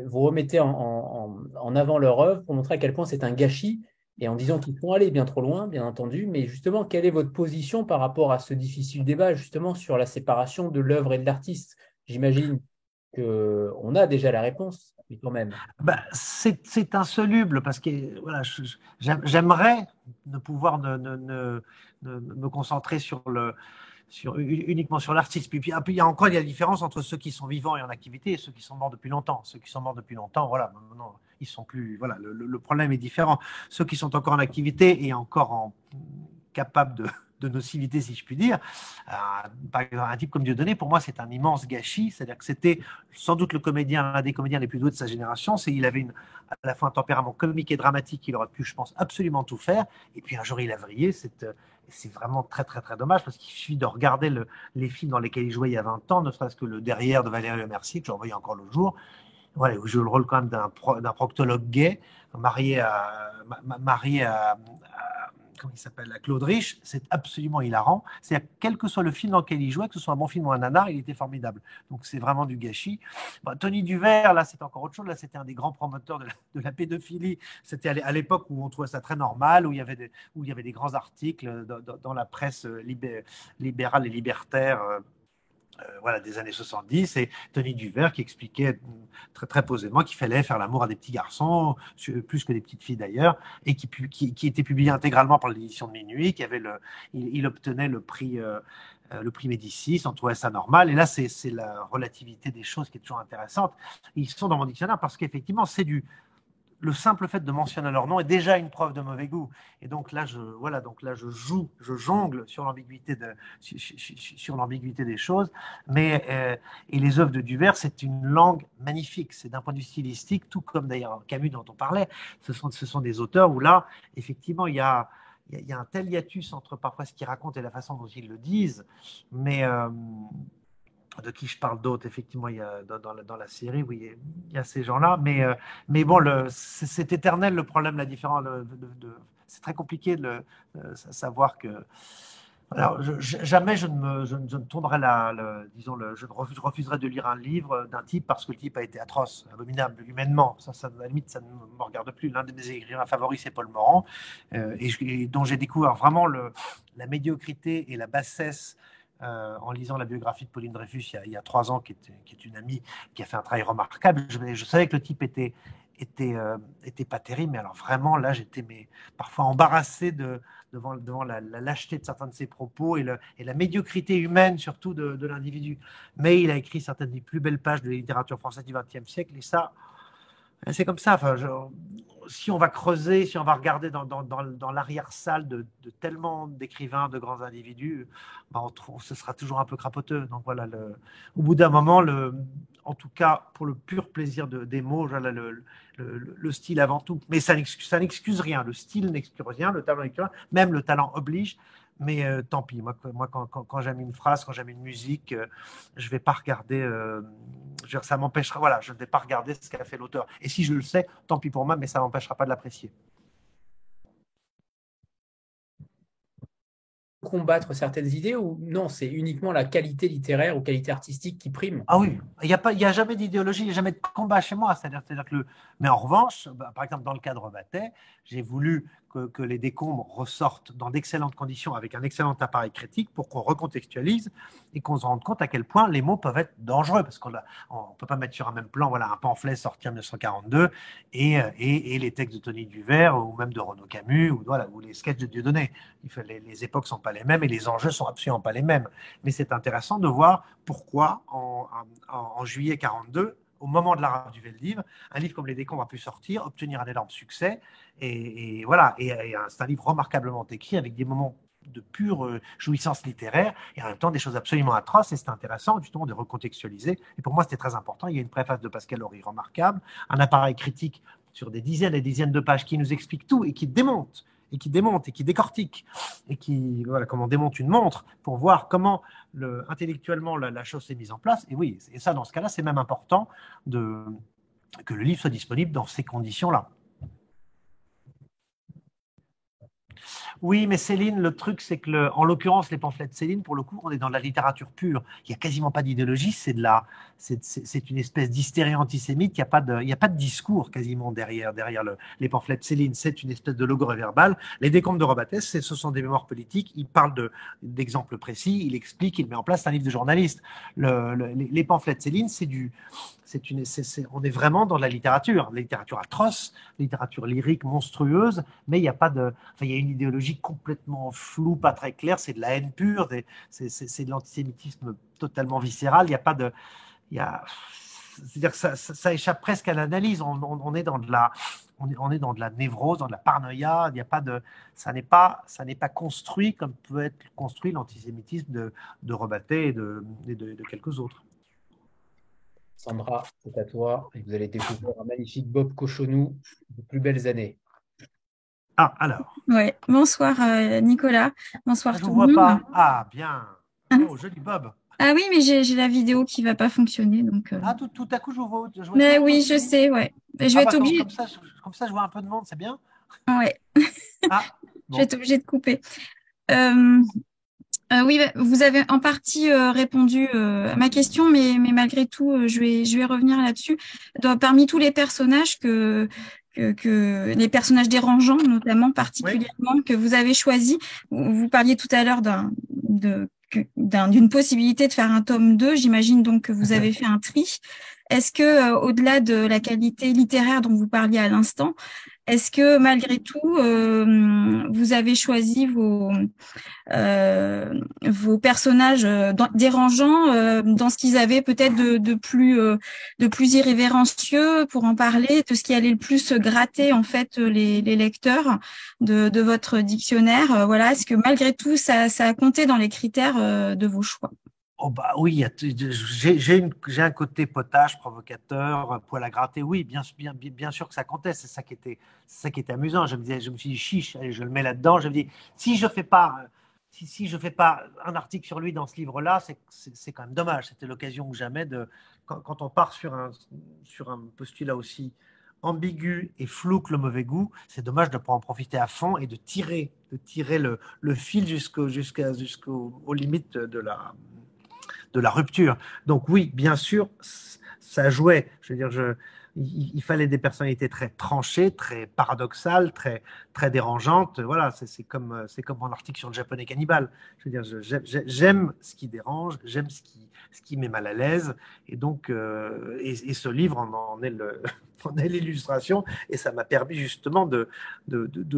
S1: Vous remettez en avant leur œuvre pour montrer à quel point c'est un gâchis, et en disant qu'ils font aller bien trop loin, bien entendu. Mais justement, quelle est votre position par rapport à ce difficile débat, justement, sur la séparation de l'œuvre et de l'artiste? J'imagine qu'on a déjà la réponse, mais quand même.
S2: C'est insoluble parce que voilà, j'aimerais ne pouvoir me concentrer uniquement sur l'artiste. Puis il y a encore la différence entre ceux qui sont vivants et en activité et ceux qui sont morts depuis longtemps. Ceux qui sont morts depuis longtemps, voilà, maintenant, ils sont plus. Voilà, le problème est différent. Ceux qui sont encore en activité et encore capables de nocivité, si je puis dire. Par exemple, un type comme Dieudonné, pour moi, c'est un immense gâchis. C'est-à-dire que c'était sans doute l'un des comédiens les plus doués de sa génération. Il avait à la fois un tempérament comique et dramatique. Il aurait pu, je pense, absolument tout faire. Et puis un jour, il a vrillé. C'est vraiment très, très, très dommage parce qu'il suffit de regarder les films dans lesquels il jouait il y a 20 ans, ne serait-ce que le Derrière de Valérie Lemercier, que j'ai envoyé encore l'autre jour. Voilà, où je joue le rôle quand même d'un proctologue gay, marié à comment il s'appelle, à Claude Rich. C'est absolument hilarant. C'est-à-dire, quel que soit le film dans lequel il jouait, que ce soit un bon film ou un nanar, il était formidable. Donc c'est vraiment du gâchis. Bon, Tony Duvert, là, c'est encore autre chose. Là, c'était un des grands promoteurs de la pédophilie. C'était à l'époque où on trouvait ça très normal, où il y avait des grands articles dans la presse libérale et libertaire. voilà, des années 70, et Tony Duvert qui expliquait très, très posément qu'il fallait faire l'amour à des petits garçons, plus que des petites filles d'ailleurs, et qui était publié intégralement par l'édition de Minuit, il obtenait le prix Médicis, on trouvait ça normal. Et là, c'est la relativité des choses qui est toujours intéressante. Ils sont dans mon dictionnaire parce qu'effectivement, le simple fait de mentionner leur nom est déjà une preuve de mauvais goût. Et donc là, je jongle sur l'ambiguïté des choses. Et les œuvres de Duvert, c'est une langue magnifique. C'est d'un point de vue stylistique, tout comme d'ailleurs Camus dont on parlait. Ce sont des auteurs où là, effectivement, il y a un tel hiatus entre parfois ce qu'ils racontent et la façon dont ils le disent. Mais de qui je parle d'autres, effectivement, il y a dans la série, oui, il y a ces gens-là, mais bon, c'est éternel le problème, la différence, c'est très compliqué de savoir que. Alors, jamais je ne tournerai je refuserai de lire un livre d'un type parce que le type a été atroce, abominable, humainement. Ça, à la limite, ça ne me regarde plus. L'un de mes écrivains favoris, c'est Paul Morand, et dont j'ai découvert vraiment la médiocrité et la bassesse en lisant la biographie de Pauline Dreyfus il y a 3 ans, qui est une amie qui a fait un travail remarquable. Je savais que le type était pas terrible, mais alors vraiment là, j'étais parfois embarrassé devant la lâcheté de certains de ses propos et la médiocrité humaine surtout de l'individu. Mais il a écrit certaines des plus belles pages de la littérature française du XXe siècle, et ça, c'est comme ça. Enfin, si on va creuser, si on va regarder dans l'arrière-salle de tellement d'écrivains, de grands individus, ce sera toujours un peu crapoteux. Donc voilà, au bout d'un moment, en tout cas, pour le pur plaisir des mots, le style avant tout. Mais ça n'excuse rien. Le style n'excuse rien, le talent n'excuse rien. Même le talent oblige. Mais tant pis, moi quand j'aime une phrase, quand j'aime une musique, je ne vais pas regarder, ça m'empêchera, voilà, je ne vais pas regarder ce qu'a fait l'auteur. Et si je le sais, tant pis pour moi, mais ça ne m'empêchera pas de l'apprécier.
S1: Combattre certaines idées ou non, c'est uniquement la qualité littéraire ou qualité artistique qui prime?
S2: Ah oui, il n'y a jamais d'idéologie, il n'y a jamais de combat chez moi. C'est-à-dire mais en revanche, par exemple, dans le cas de Rebattet, j'ai voulu que les décombres ressortent dans d'excellentes conditions avec un excellent appareil critique pour qu'on recontextualise et qu'on se rende compte à quel point les mots peuvent être dangereux. Parce qu'on ne peut pas mettre sur un même plan un pamphlet sorti en 1942 et les textes de Tony Duvert ou même de Renaud Camus ou les sketchs de Dieudonné. Les époques ne sont pas les mêmes et les enjeux ne sont absolument pas les mêmes. Mais c'est intéressant de voir pourquoi en juillet 1942, au moment de la rafle du Veldiv, un livre comme Les Décombres a pu sortir, obtenir un énorme succès. Et voilà, c'est un livre remarquablement écrit avec des moments de pure jouissance littéraire et en même temps des choses absolument atroces. Et c'est intéressant justement de recontextualiser. Et pour moi, c'était très important. Il y a une préface de Pascal Horry remarquable, un appareil critique sur des dizaines et dizaines de pages qui nous explique tout et qui démonte et qui décortique et comme on démonte une montre pour voir comment intellectuellement la chose s'est mise en place. Et oui, et ça, dans ce cas-là, c'est même important que le livre soit disponible dans ces conditions-là. Oui, mais Céline, le truc, c'est que, en l'occurrence, les pamphlets de Céline, pour le coup, on est dans la littérature pure. Il n'y a quasiment pas d'idéologie, c'est une espèce d'hystérie antisémite. Il n'y a pas de discours quasiment derrière les pamphlets de Céline. C'est une espèce de logorée verbale. Les décombres de Rebattet, ce sont des mémoires politiques. Il parle d'exemples précis, il explique, il met en place un livre de journaliste. Les pamphlets de Céline, on est vraiment dans la littérature atroce, littérature lyrique monstrueuse, mais il y a une idéologie complètement floue, pas très claire, c'est de la haine pure, c'est de l'antisémitisme totalement viscéral, il n'y a pas de... c'est-à-dire que ça échappe presque à l'analyse, on est dans de la névrose, dans de la paranoïa, ça n'est pas construit comme peut être construit l'antisémitisme de Rebattet et de quelques autres.
S1: Sandra, c'est à toi et vous allez découvrir un magnifique Bob Cochonou de plus belles années.
S2: Ah, alors.
S3: Ouais. Bonsoir Nicolas. Bonsoir tout le monde.
S2: Je ne vois pas. Ah, bien. Oh, joli Bob.
S3: Ah oui, mais j'ai la vidéo qui ne va pas fonctionner. Donc,
S2: Ah, tout à coup, je vois.
S3: Mais oui, je sais, ouais. Je vais être obligée.
S2: Comme ça, je vois un peu de monde, c'est bien.
S3: Ouais.
S2: Ah, bon.
S3: Je vais être obligée de couper. Oui, vous avez en partie répondu à ma question, mais malgré tout, je vais revenir là-dessus. Parmi tous les personnages que les personnages dérangeants, notamment particulièrement, oui, que vous avez choisis, vous parliez tout à l'heure d'une possibilité de faire un tome 2. J'imagine donc que vous avez fait un tri. Est-ce que, au-delà de la qualité littéraire dont vous parliez à l'instant, est-ce que malgré tout, vous avez choisi vos personnages dérangeants dans ce qu'ils avaient peut-être de plus irrévérencieux, pour en parler, de ce qui allait le plus gratter en fait les lecteurs de votre dictionnaire. Voilà, est-ce que malgré tout ça a compté dans les critères de vos choix?
S2: Oh bah oui, j'ai un côté potage, provocateur, poil à gratter. Oui, bien sûr que ça comptait. C'est ça qui était amusant. Je me suis dit, chiche, allez, je le mets là-dedans. Je me dis, si je fais pas, si je fais pas un article sur lui dans ce livre-là, c'est quand même dommage. C'était l'occasion ou jamais quand on part sur un postulat aussi ambigu et flou que le mauvais goût, c'est dommage de ne pas en profiter à fond et de tirer le fil aux limites de la rupture. Donc oui, bien sûr, ça jouait. Je veux dire, il fallait des personnalités très tranchées, très paradoxales, très dérangeantes. Voilà, c'est comme mon article sur le japonais cannibale. Je veux dire, j'aime ce qui dérange, j'aime ce qui met mal à l'aise. Et donc, et ce livre en est en est l'illustration. Et ça m'a permis justement de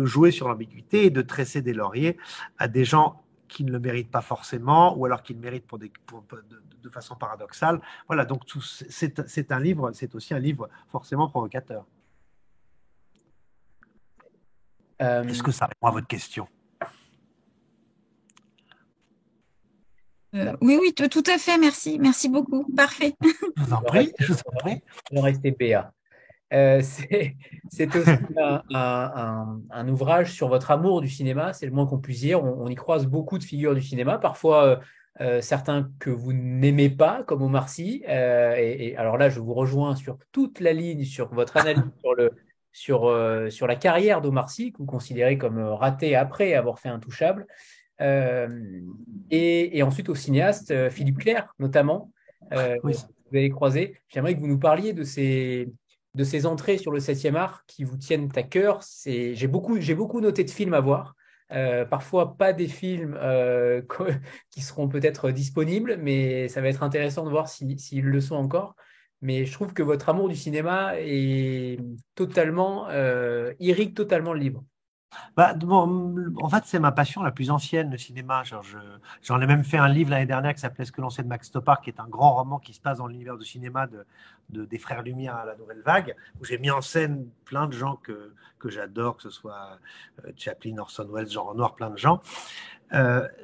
S2: jouer sur l'ambiguïté et de tresser des lauriers à des gens qui ne le méritent pas forcément, ou alors qui le méritent de façon paradoxale. Voilà, donc c'est un livre, c'est aussi un livre forcément provocateur. Est-ce que ça répond à votre question?
S3: Oui, tout à fait, merci. Merci beaucoup. Parfait.
S2: Je vous en prie.
S1: Il en restait PA. C'est aussi un ouvrage sur votre amour du cinéma, c'est le moins qu'on puisse dire. On y croise beaucoup de figures du cinéma, parfois certains que vous n'aimez pas, comme Omar Sy. Et alors là, je vous rejoins sur toute la ligne, sur votre analyse sur la carrière d'Omar Sy, que vous considérez comme ratée après avoir fait Intouchable. Et ensuite au cinéaste Philippe Clair, notamment,
S2: Oui.
S1: vous avez croisé. J'aimerais que vous nous parliez de ces entrées sur le 7e art qui vous tiennent à cœur. J'ai beaucoup noté de films à voir. Parfois pas des films qui seront peut-être disponibles, mais ça va être intéressant de voir s'ils le sont encore. Mais je trouve que votre amour du cinéma irrigue totalement le livre.
S2: Bah, bon, en fait, c'est ma passion la plus ancienne, le cinéma. J'en ai même fait un livre l'année dernière qui s'appelait Ce que l'on sait de Max Stoppard, qui est un grand roman qui se passe dans l'univers du cinéma des Frères Lumière à la Nouvelle Vague, où j'ai mis en scène plein de gens que j'adore, que ce soit Chaplin, Orson Welles, Jean Renoir, plein de gens.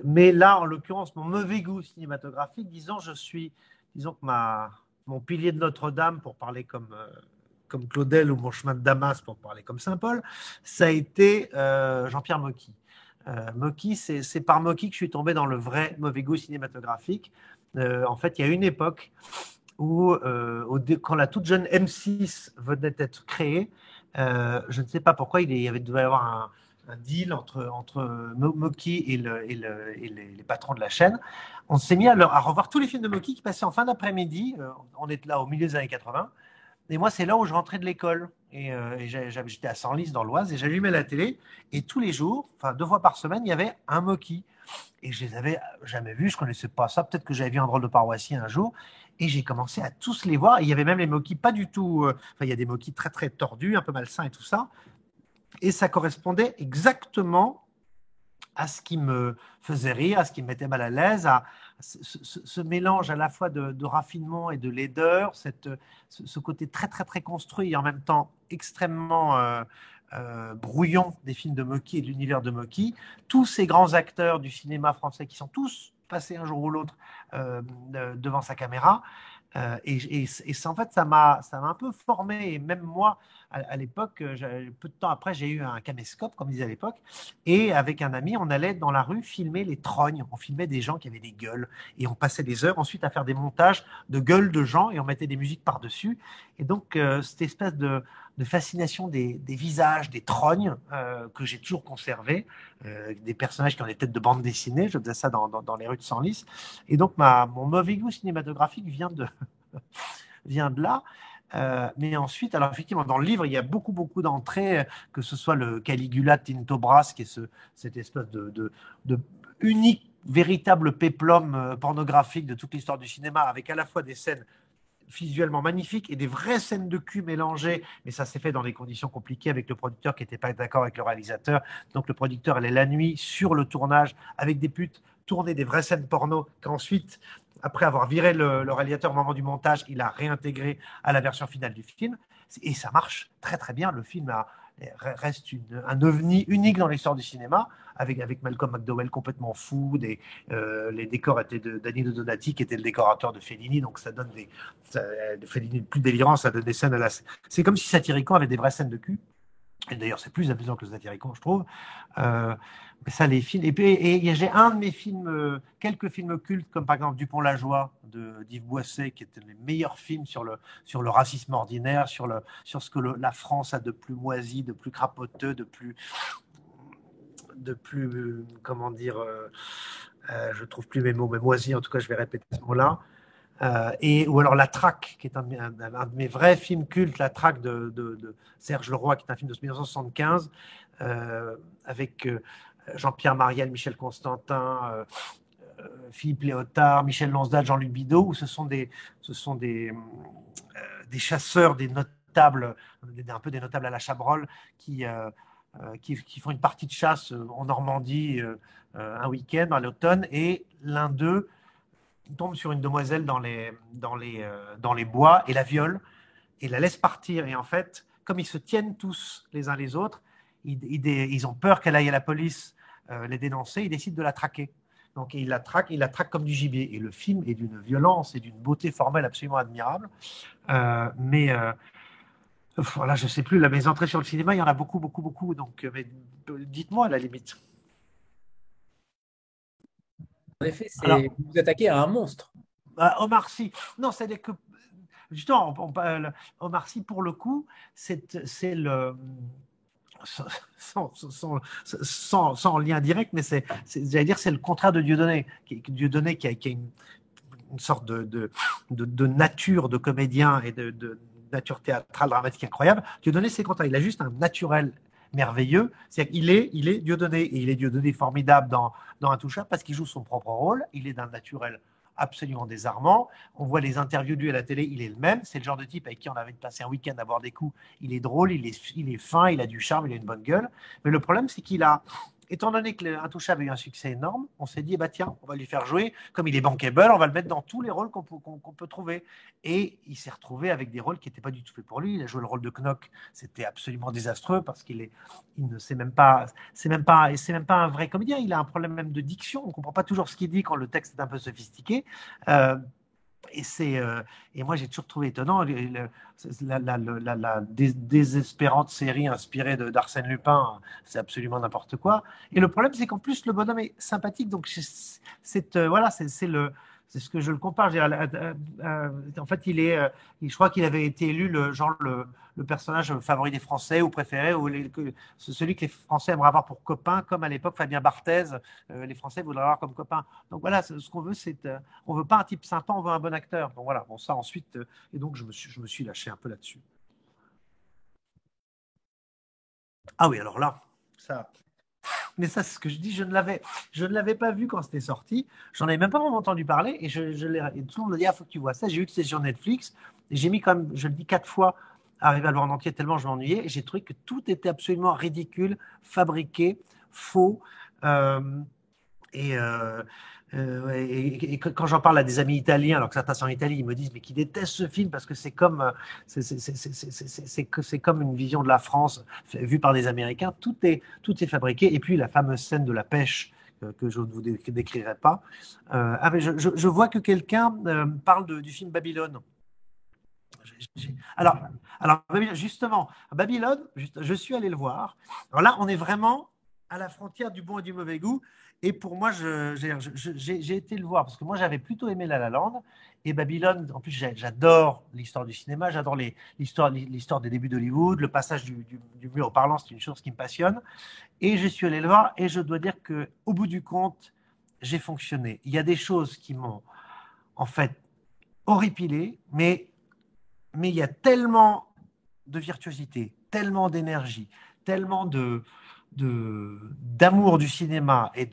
S2: Mais là, en l'occurrence, mon mauvais goût cinématographique, disons que mon pilier de Notre-Dame, pour parler comme Claudel, ou Mon chemin de Damas, pour parler comme Saint-Paul, ça a été Jean-Pierre Mocky. Mocky, c'est par Mocky que je suis tombé dans le vrai mauvais goût cinématographique. En fait, il y a une époque où, quand la toute jeune M6 venait d'être créée, je ne sais pas pourquoi devait y avoir un deal entre Mocky et les patrons de la chaîne. On s'est mis à revoir tous les films de Mocky qui passaient en fin d'après-midi. On est là au milieu des années 80. Et moi, c'est là où je rentrais de l'école. Et j'étais à Senlis dans l'Oise et j'allumais la télé. Et tous les jours, enfin 2 fois par semaine, il y avait un Mocky. Et je les avais jamais vus, je ne connaissais pas ça. Peut-être que j'avais vu Un drôle de paroissien un jour. Et j'ai commencé à tous les voir. Et il y avait même les Mocky pas du tout. Enfin, il y a des Mocky très, très tordus, un peu malsains et tout ça. Et ça correspondait exactement à ce qui me faisait rire, à ce qui me mettait mal à l'aise, à ce mélange à la fois de raffinement et de laideur, ce côté très, très, très construit et en même temps extrêmement brouillon des films de Mocky et de l'univers de Mocky. Tous ces grands acteurs du cinéma français qui sont tous passés un jour ou l'autre devant sa caméra. Et en fait, ça m'a un peu formé. Et même moi, à l'époque, peu de temps après, j'ai eu un caméscope, comme ils disaient à l'époque. Et avec un ami, on allait dans la rue filmer les trognes. On filmait des gens qui avaient des gueules. Et on passait des heures ensuite à faire des montages de gueules de gens et on mettait des musiques par-dessus. Et donc, cette espèce de fascination des visages, des trognes que j'ai toujours conservé, des personnages qui ont des têtes de bande dessinée. Je faisais ça dans les rues de Senlis. Et donc, mon mauvais goût cinématographique vient de là. Mais ensuite, alors effectivement, dans le livre, il y a beaucoup d'entrées, que ce soit le Caligula de Tinto Brass, qui est cette espèce de unique véritable péplum pornographique de toute l'histoire du cinéma, avec à la fois des scènes visuellement magnifiques et des vraies scènes de cul mélangées, mais ça s'est fait dans des conditions compliquées avec le producteur qui n'était pas d'accord avec le réalisateur. Donc le producteur allait la nuit sur le tournage avec des putes, tourner des vraies scènes porno qu'ensuite, après avoir viré le réalisateur au moment du montage, il a réintégré à la version finale du film. Et ça marche très très bien. Le film reste un ovni unique dans l'histoire du cinéma, avec Malcolm McDowell complètement fou. Les décors étaient de Danilo Donati, qui était le décorateur de Fellini, donc ça donne Fellini plus délirant, ça donne des scènes c'est comme si Satyricon avait des vraies scènes de cul. Et d'ailleurs, c'est plus amusant que le Satyricon, je trouve. Mais ça, les films. Et j'ai un de mes films, quelques films cultes, comme par exemple Dupont-la-Joie d'Yves Boisset, qui était les meilleurs films sur le racisme ordinaire, sur ce que la France a de plus moisi, de plus crapoteux, de plus comment dire, je trouve plus mes mots, mais moisi, en tout cas, je vais répéter ce mot-là. Ou alors La Traque, qui est un de mes vrais films cultes, La Traque de Serge Leroy, qui est un film de 1975, avec Jean-Pierre Mariel, Michel Constantin, Philippe Léotard, Michel Lonsdal, Jean-Luc Bidault, où ce sont des chasseurs, des notables, un peu des notables à la Chabrol, qui font une partie de chasse en Normandie un week-end à l'automne, et l'un d'eux tombe sur une demoiselle dans les bois et la viole et la laisse partir. Et en fait, comme ils se tiennent tous les uns les autres, ils ont peur qu'elle aille à la police les dénoncer, ils décident de la traquer. Donc il la traque comme du gibier. Et le film est d'une violence et d'une beauté formelle absolument admirable. Voilà, je ne sais plus, là, mes entrées sur le cinéma, il y en a beaucoup, beaucoup, beaucoup. Donc, mais dites-moi à la limite.
S1: En effet, vous vous attaquez à un monstre.
S2: Omar Sy. Non, c'est que justement, Omar Sy, pour le coup, c'est le sans lien direct, mais j'allais dire, c'est le contraire de Dieudonné. Dieudonné qui a une sorte de nature de comédien et de nature théâtrale dramatique incroyable. Dieudonné, c'est le contraire. Il a juste un naturel merveilleux. C'est-à-dire qu'il est Dieudonné, et il est Dieudonné formidable dans Intouchable parce qu'il joue son propre rôle. Il est d'un naturel absolument désarmant. On voit les interviews de lui à la télé, il est le même. C'est le genre de type avec qui on avait passé un week-end à boire des coups. Il est drôle, il est fin, il a du charme, il a une bonne gueule. Mais le problème, c'est qu'il a, étant donné que Intouchable a eu un succès énorme, on s'est dit, bah tiens, on va lui faire jouer, comme il est bankable, on va le mettre dans tous les rôles qu'on peut trouver. Et il s'est retrouvé avec des rôles qui n'étaient pas du tout faits pour lui. Il a joué le rôle de Knock, c'était absolument désastreux parce il ne sait même pas, c'est même pas un vrai comédien. Il a un problème même de diction. On ne comprend pas toujours ce qu'il dit quand le texte est un peu sophistiqué. Et moi, j'ai toujours trouvé étonnant la désespérante série inspirée d'Arsène Lupin. C'est absolument n'importe quoi. Et le problème, c'est qu'en plus, le bonhomme est sympathique. Donc, voilà, c'est ce que je le compare. En fait, je crois qu'il avait été élu le personnage favori des Français ou préféré, ou celui que les Français aimeraient avoir pour copain, comme à l'époque Fabien Barthez, les Français voudraient avoir comme copain. Donc voilà, ce qu'on veut, on veut pas un type sympa, on veut un bon acteur. Donc voilà, bon ça ensuite, et donc je me suis lâché un peu là-dessus. Ah oui, alors là, ça. Mais ça, c'est ce que je dis, je ne l'avais pas vu quand c'était sorti. J'en avais même pas vraiment entendu parler. Et, et tout le monde me dit, ah, faut que tu vois ça. J'ai vu que c'était sur Netflix. Et j'ai mis quand même, je le dis 4 fois, arrivé à le voir en entier tellement je m'ennuyais. Et j'ai trouvé que tout était absolument ridicule, fabriqué, faux. Et quand j'en parle à des amis italiens, alors que certains sont en Italie, ils me disent mais qu'ils détestent ce film parce que c'est comme une vision de la France vue par des Américains. Tout est fabriqué. Et puis la fameuse scène de la pêche que je ne vous décrirai pas. Mais je vois que quelqu'un parle du film Babylone. Alors justement, Babylone, je suis allé le voir. Alors là, on est vraiment à la frontière du bon et du mauvais goût. Et pour moi, j'ai été le voir parce que moi, j'avais plutôt aimé La La Land. Et Babylone, en plus, j'adore l'histoire du cinéma, j'adore l'histoire des débuts d'Hollywood, le passage du mur au parlant, c'est une chose qui me passionne. Et je suis allé le voir et je dois dire qu'au bout du compte, j'ai fonctionné. Il y a des choses qui m'ont, en fait, horripilé, mais il y a tellement de virtuosité, tellement d'énergie, tellement d'amour du cinéma et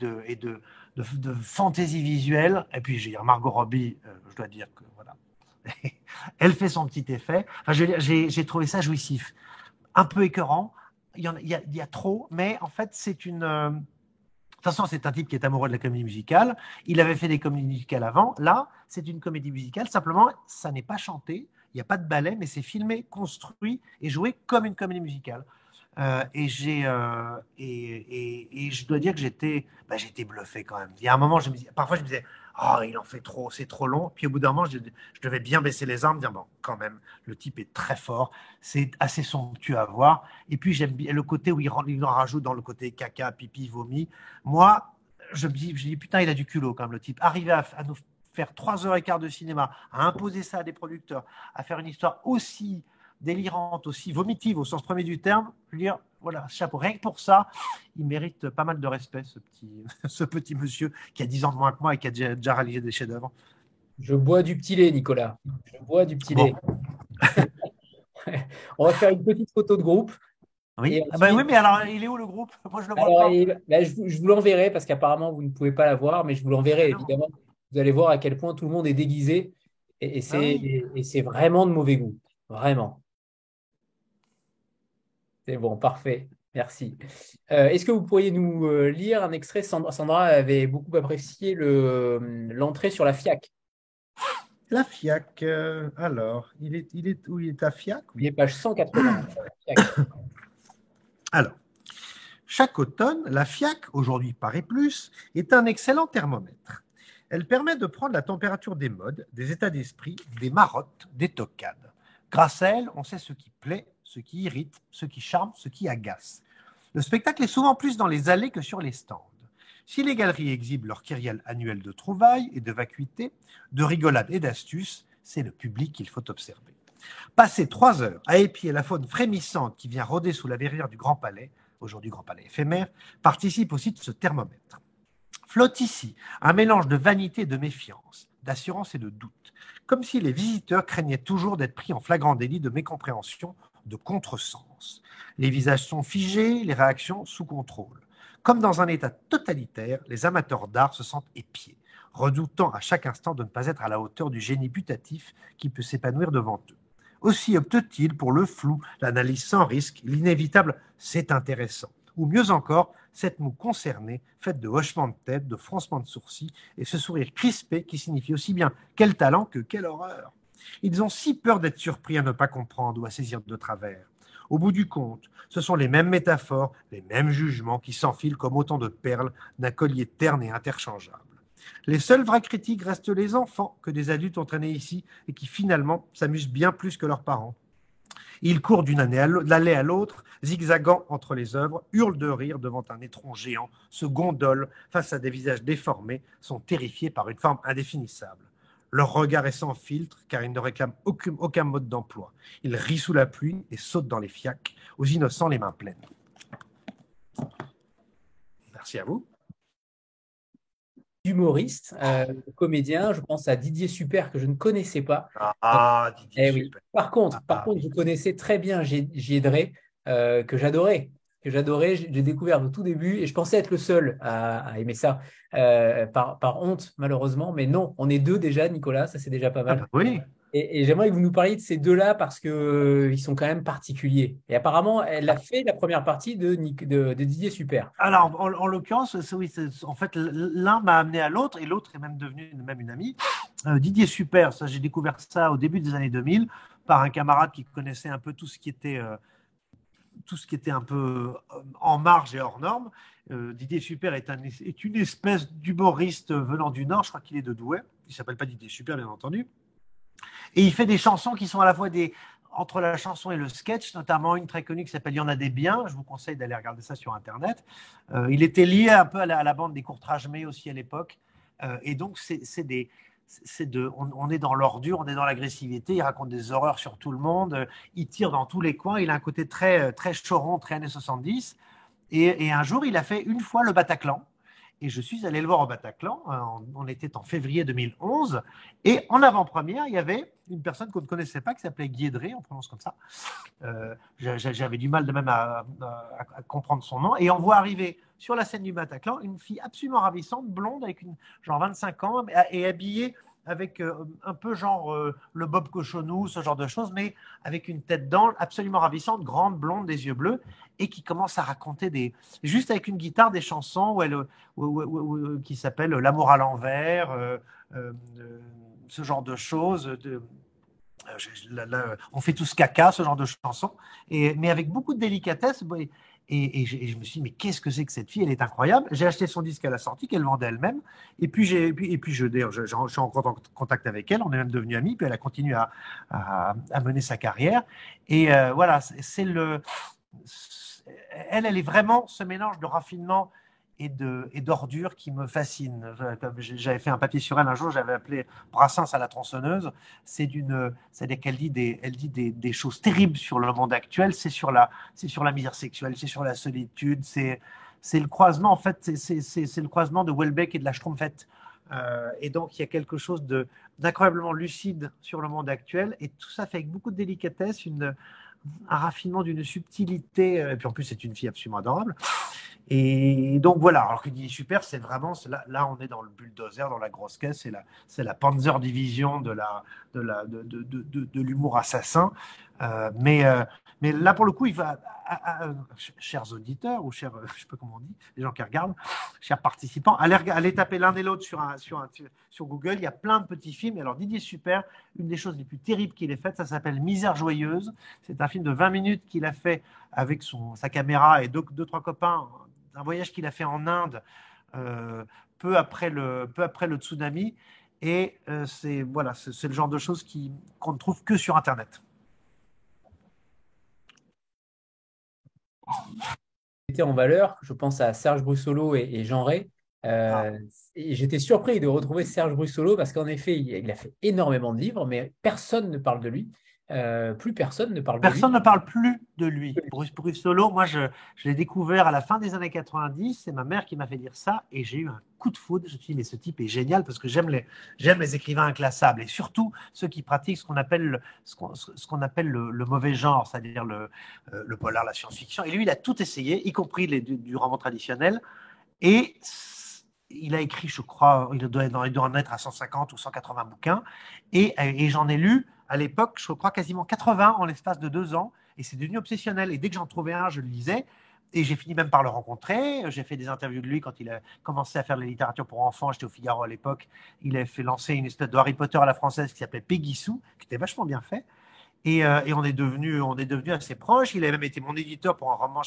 S2: de fantaisie visuelle. Et puis, j'ai Margot Robbie, je dois dire que voilà, elle fait son petit effet. Enfin, je veux dire, j'ai trouvé ça jouissif. Un peu écœurant, il y a trop, mais en fait, c'est une. De toute façon, c'est un type qui est amoureux de la comédie musicale. Il avait fait des comédies musicales avant. Là, c'est une comédie musicale. Simplement, ça n'est pas chanté. Il n'y a pas de ballet, mais c'est filmé, construit et joué comme une comédie musicale. Et je dois dire que j'étais bluffé quand même. Il y a un moment, parfois je me disais, oh, il en fait trop, c'est trop long. Puis au bout d'un moment, je devais bien baisser les armes, dire, bon, quand même, le type est très fort, c'est assez somptueux à voir. Et puis j'aime bien le côté où il en rajoute dans le côté caca, pipi, vomi. Moi, je me dis, putain, il a du culot quand même, le type. Arriver à nous faire 3h15 de cinéma, à imposer ça à des producteurs, à faire une histoire aussi délirante, aussi vomitive au sens premier du terme, je veux dire, voilà, chapeau. Rien que pour ça, il mérite pas mal de respect, ce petit monsieur qui a 10 ans de moins que moi et qui a déjà réalisé des chefs-d'œuvre.
S1: Je bois du petit lait, Nicolas. Je bois du petit lait. On va faire une petite photo de groupe.
S2: Oui. Oui, mais alors, il est où le groupe? Moi, je le vois pas.
S1: Je vous l'enverrai parce qu'apparemment, vous ne pouvez pas la voir, mais je vous l'enverrai, évidemment. Vous allez voir à quel point tout le monde est déguisé et c'est vraiment de mauvais goût. Vraiment. C'est bon, parfait. Merci. Est-ce que vous pourriez nous lire un extrait? Sandra avait beaucoup apprécié l'entrée sur la FIAC.
S2: La FIAC, alors, il est où? Il est à FIAC?
S1: Oui. Il est page 180.
S2: Alors, chaque automne, la FIAC, aujourd'hui Paris Plus, est un excellent thermomètre. Elle permet de prendre la température des modes, des états d'esprit, des marottes, des toccades. Grâce à elle, on sait ce qui plaît, ce qui irrite, ce qui charme, ce qui agace. Le spectacle est souvent plus dans les allées que sur les stands. Si les galeries exhibent leur kyrielle annuel de trouvailles et de vacuité, de rigolades et d'astuces, c'est le public qu'il faut observer. Passer 3 heures à épier la faune frémissante qui vient rôder sous la verrière du Grand Palais, aujourd'hui Grand Palais éphémère, participe aussi de ce thermomètre. Flotte ici un mélange de vanité et de méfiance, d'assurance et de doute, comme si les visiteurs craignaient toujours d'être pris en flagrant délit de mécompréhension, de contresens. Les visages sont figés, les réactions sous contrôle. Comme dans un état totalitaire, les amateurs d'art se sentent épiés, redoutant à chaque instant de ne pas être à la hauteur du génie putatif qui peut s'épanouir devant eux. Aussi optent-ils pour le flou, l'analyse sans risque, l'inévitable « c'est intéressant ». Ou mieux encore, cette moue concernée, faite de hochements de tête, de froncements de sourcils et ce sourire crispé qui signifie aussi bien quel talent que quelle horreur. Ils ont si peur d'être surpris à ne pas comprendre ou à saisir de travers. Au bout du compte, ce sont les mêmes métaphores, les mêmes jugements qui s'enfilent comme autant de perles d'un collier terne et interchangeable. Les seuls vrais critiques restent les enfants que des adultes ont traînés ici et qui finalement s'amusent bien plus que leurs parents. Ils courent d'une allée à l'autre, zigzagant entre les œuvres, hurlent de rire devant un étron géant, se gondolent face à des visages déformés, sont terrifiés par une forme indéfinissable. Leur regard est sans filtre, car ils ne réclament aucun mode d'emploi. Ils rient sous la pluie et sautent dans les fiacs, aux innocents les mains pleines. Merci à vous.
S1: Humoriste, comédien, je pense à Didier Super que je ne connaissais pas.
S2: Didier
S1: oui.
S2: Super.
S1: Par contre, je connaissais très bien Giedré, que j'adorais. J'ai découvert au tout début et je pensais être le seul à aimer ça par honte, malheureusement. Mais non, on est deux déjà, Nicolas, ça c'est déjà pas mal.
S2: Oui.
S1: Et j'aimerais que vous nous parliez de ces deux-là parce qu'ils sont quand même particuliers. Et apparemment, elle a fait la première partie de Didier Super.
S2: Alors, en l'occurrence, oui, en fait, l'un m'a amené à l'autre et l'autre est même devenu une amie. Didier Super, ça, j'ai découvert ça au début des années 2000 par un camarade qui connaissait un peu tout ce qui était un peu en marge et hors norme. Didier Super est une espèce d'humoriste venant du Nord. Je crois qu'il est de Douai. Il ne s'appelle pas Didier Super, bien entendu. Et il fait des chansons qui sont à la fois entre la chanson et le sketch, notamment une très connue qui s'appelle « Il y en a des biens ». Je vous conseille d'aller regarder ça sur Internet. Il était lié un peu à la bande des Courtrajmé aussi à l'époque. Et donc, on est dans l'ordure, on est dans l'agressivité. Il raconte des horreurs sur tout le monde. Il tire dans tous les coins. Il a un côté très, très choron, très années 70. Et un jour, il a fait une fois le Bataclan. Et je suis allé le voir au Bataclan. On était en février 2011. Et en avant-première, il y avait une personne qu'on ne connaissait pas qui s'appelait Guy Edré, on prononce comme ça. J'avais du mal de même à comprendre son nom. Et on voit arriver sur la scène du Bataclan une fille absolument ravissante, blonde, avec genre 25 ans, et habillée avec un peu genre le Bob Cochonou, ce genre de choses, mais avec une tête d'ange absolument ravissante, grande, blonde, des yeux bleus, et qui commence à raconter juste avec une guitare des chansons qui s'appellent L'amour à l'envers, ce genre de choses. On fait tous caca, ce genre de chansons, mais avec beaucoup de délicatesse. Et je me suis dit, mais qu'est-ce que c'est que cette fille? Elle est incroyable. J'ai acheté son disque à la sortie, qu'elle vendait elle-même. Et puis, je suis en contact avec elle. On est même devenus amis. Puis elle a continué à mener sa carrière. Et voilà, elle est vraiment ce mélange de raffinement et d'ordure qui me fascine. J'avais fait un papier sur elle un jour, j'avais appelé Brassens à la tronçonneuse. C'est-à-dire qu'elle dit des choses terribles sur le monde actuel. C'est sur la misère sexuelle, c'est sur la solitude, c'est le croisement, en fait, c'est le croisement de Houellebecq et de la Schtroumpfette. Et donc, il y a quelque chose d'incroyablement lucide sur le monde actuel, et tout ça fait avec beaucoup de délicatesse, un raffinement d'une subtilité, et puis en plus, c'est une fille absolument adorable. Et donc voilà, alors qu'il dit super, c'est vraiment, là on est dans le bulldozer, dans la grosse caisse, c'est la Panzer Division de l'humour assassin. Mais là pour le coup, il va, chers auditeurs, ou chers, je sais pas comment on dit, les gens qui regardent, chers participants, allez taper l'un et l'autre sur Google, il y a plein de petits films. Et alors Didier Super, une des choses les plus terribles qu'il ait faites, ça s'appelle Misère joyeuse. C'est un film de 20 minutes qu'il a fait avec sa caméra et deux, trois copains, un voyage qu'il a fait en Inde peu après le tsunami. Et c'est le genre de choses qu'on ne trouve que sur Internet.
S1: En valeur, je pense à Serge Brussolo et Jean Ray. Et j'étais surpris de retrouver Serge Brussolo parce qu'en effet, il a fait énormément de livres, mais personne ne parle de lui. Plus personne ne parle de lui.
S2: Personne ne parle plus de lui. Brussolo, moi, je l'ai découvert à la fin des années 90. C'est ma mère qui m'a fait dire ça et j'ai eu un coup de foudre. Je me suis dit, mais ce type est génial parce que j'aime les écrivains inclassables et surtout ceux qui pratiquent ce qu'on appelle le mauvais genre, c'est-à-dire le polar, la science-fiction. Et lui, il a tout essayé, y compris du roman traditionnel. Et il a écrit, je crois, il doit en être à 150 ou 180 bouquins. Et j'en ai lu à l'époque, je crois, quasiment 80 en l'espace de 2 ans. Et c'est devenu obsessionnel. Et dès que j'en trouvais un, je le lisais. Et j'ai fini même par le rencontrer. J'ai fait des interviews de lui quand il a commencé à faire de la littérature pour enfants. J'étais au Figaro à l'époque. Il a fait lancer une espèce de Harry Potter à la française qui s'appelait Peggy Sue, qui était vachement bien fait. Et on est devenu assez proches. Il a même été mon éditeur pour un roman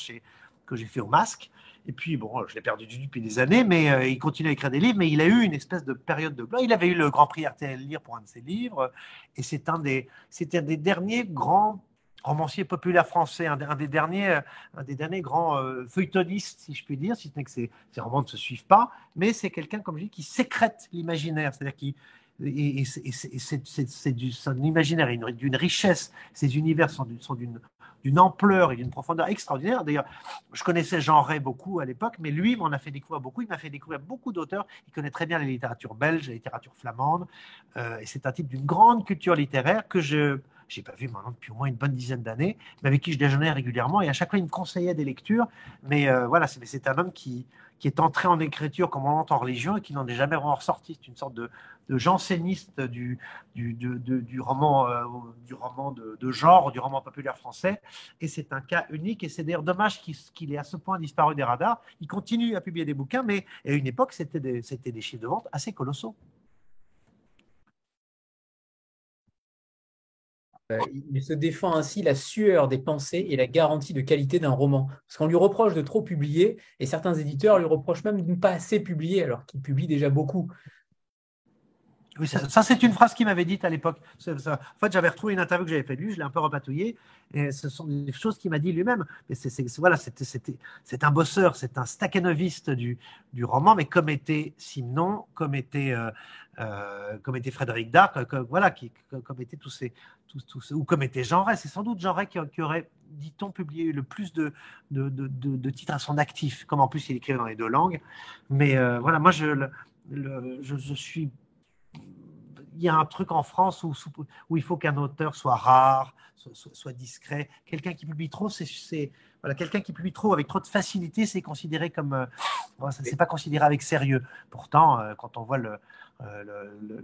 S2: que j'ai fait au Masque. Et puis, bon, je l'ai perdu de vue depuis des années, mais il continue à écrire des livres. Mais il a eu une espèce de période de gloire. Il avait eu le Grand Prix RTL Lire pour un de ses livres. Et c'était un des derniers grands romanciers populaires français, un des derniers grands feuilletonistes, si je puis dire, si ce n'est que ces romans ne se suivent pas. Mais c'est quelqu'un, comme je dis, qui sécrète l'imaginaire. C'est-à-dire c'est un imaginaire d'une richesse. Ces univers sont d'une ampleur et d'une profondeur extraordinaire. D'ailleurs, je connaissais Jean Ray beaucoup à l'époque, mais lui m'en a fait découvrir beaucoup. Il m'a fait découvrir beaucoup d'auteurs. Il connaît très bien la littérature belge, la littérature flamande. Et c'est un type d'une grande culture littéraire que je n'ai pas vu maintenant depuis au moins une bonne dizaine d'années, mais avec qui je déjeunais régulièrement. Et à chaque fois, il me conseillait des lectures. Mais voilà, c'est un homme qui est entré en écriture comme on l'entend en religion et qui n'en est jamais vraiment ressorti. C'est une sorte de janséniste du roman de genre, du roman populaire français. Et c'est un cas unique. Et c'est d'ailleurs dommage qu'il ait à ce point disparu des radars. Il continue à publier des bouquins, mais à une époque, c'était des chiffres de vente assez colossaux.
S1: Il se défend ainsi la sueur des pensées et la garantie de qualité d'un roman. Parce qu'on lui reproche de trop publier, et certains éditeurs lui reprochent même de ne pas assez publier, alors qu'il publie déjà beaucoup.
S2: Oui, ça c'est une phrase qu'il m'avait dite à l'époque. En fait, j'avais retrouvé une interview que j'avais faite de lui, je l'ai un peu repatouillée, et ce sont des choses qu'il m'a dit lui-même. Mais voilà, c'est un bosseur, c'est un stakhanoviste du roman, mais comme était Simenon, comme était Frédéric Dard, voilà, comme étaient ou comme était Jean Ray. C'est sans doute Jean Ray qui aurait, dit-on, publié le plus de titres à son actif, comme en plus il écrivait dans les deux langues. Mais voilà, moi je suis. Il y a un truc en France où il faut qu'un auteur soit rare, soit discret. Quelqu'un qui publie trop, voilà, quelqu'un qui publie trop avec trop de facilité, c'est considéré comme, c'est pas considéré avec sérieux. Pourtant, quand on voit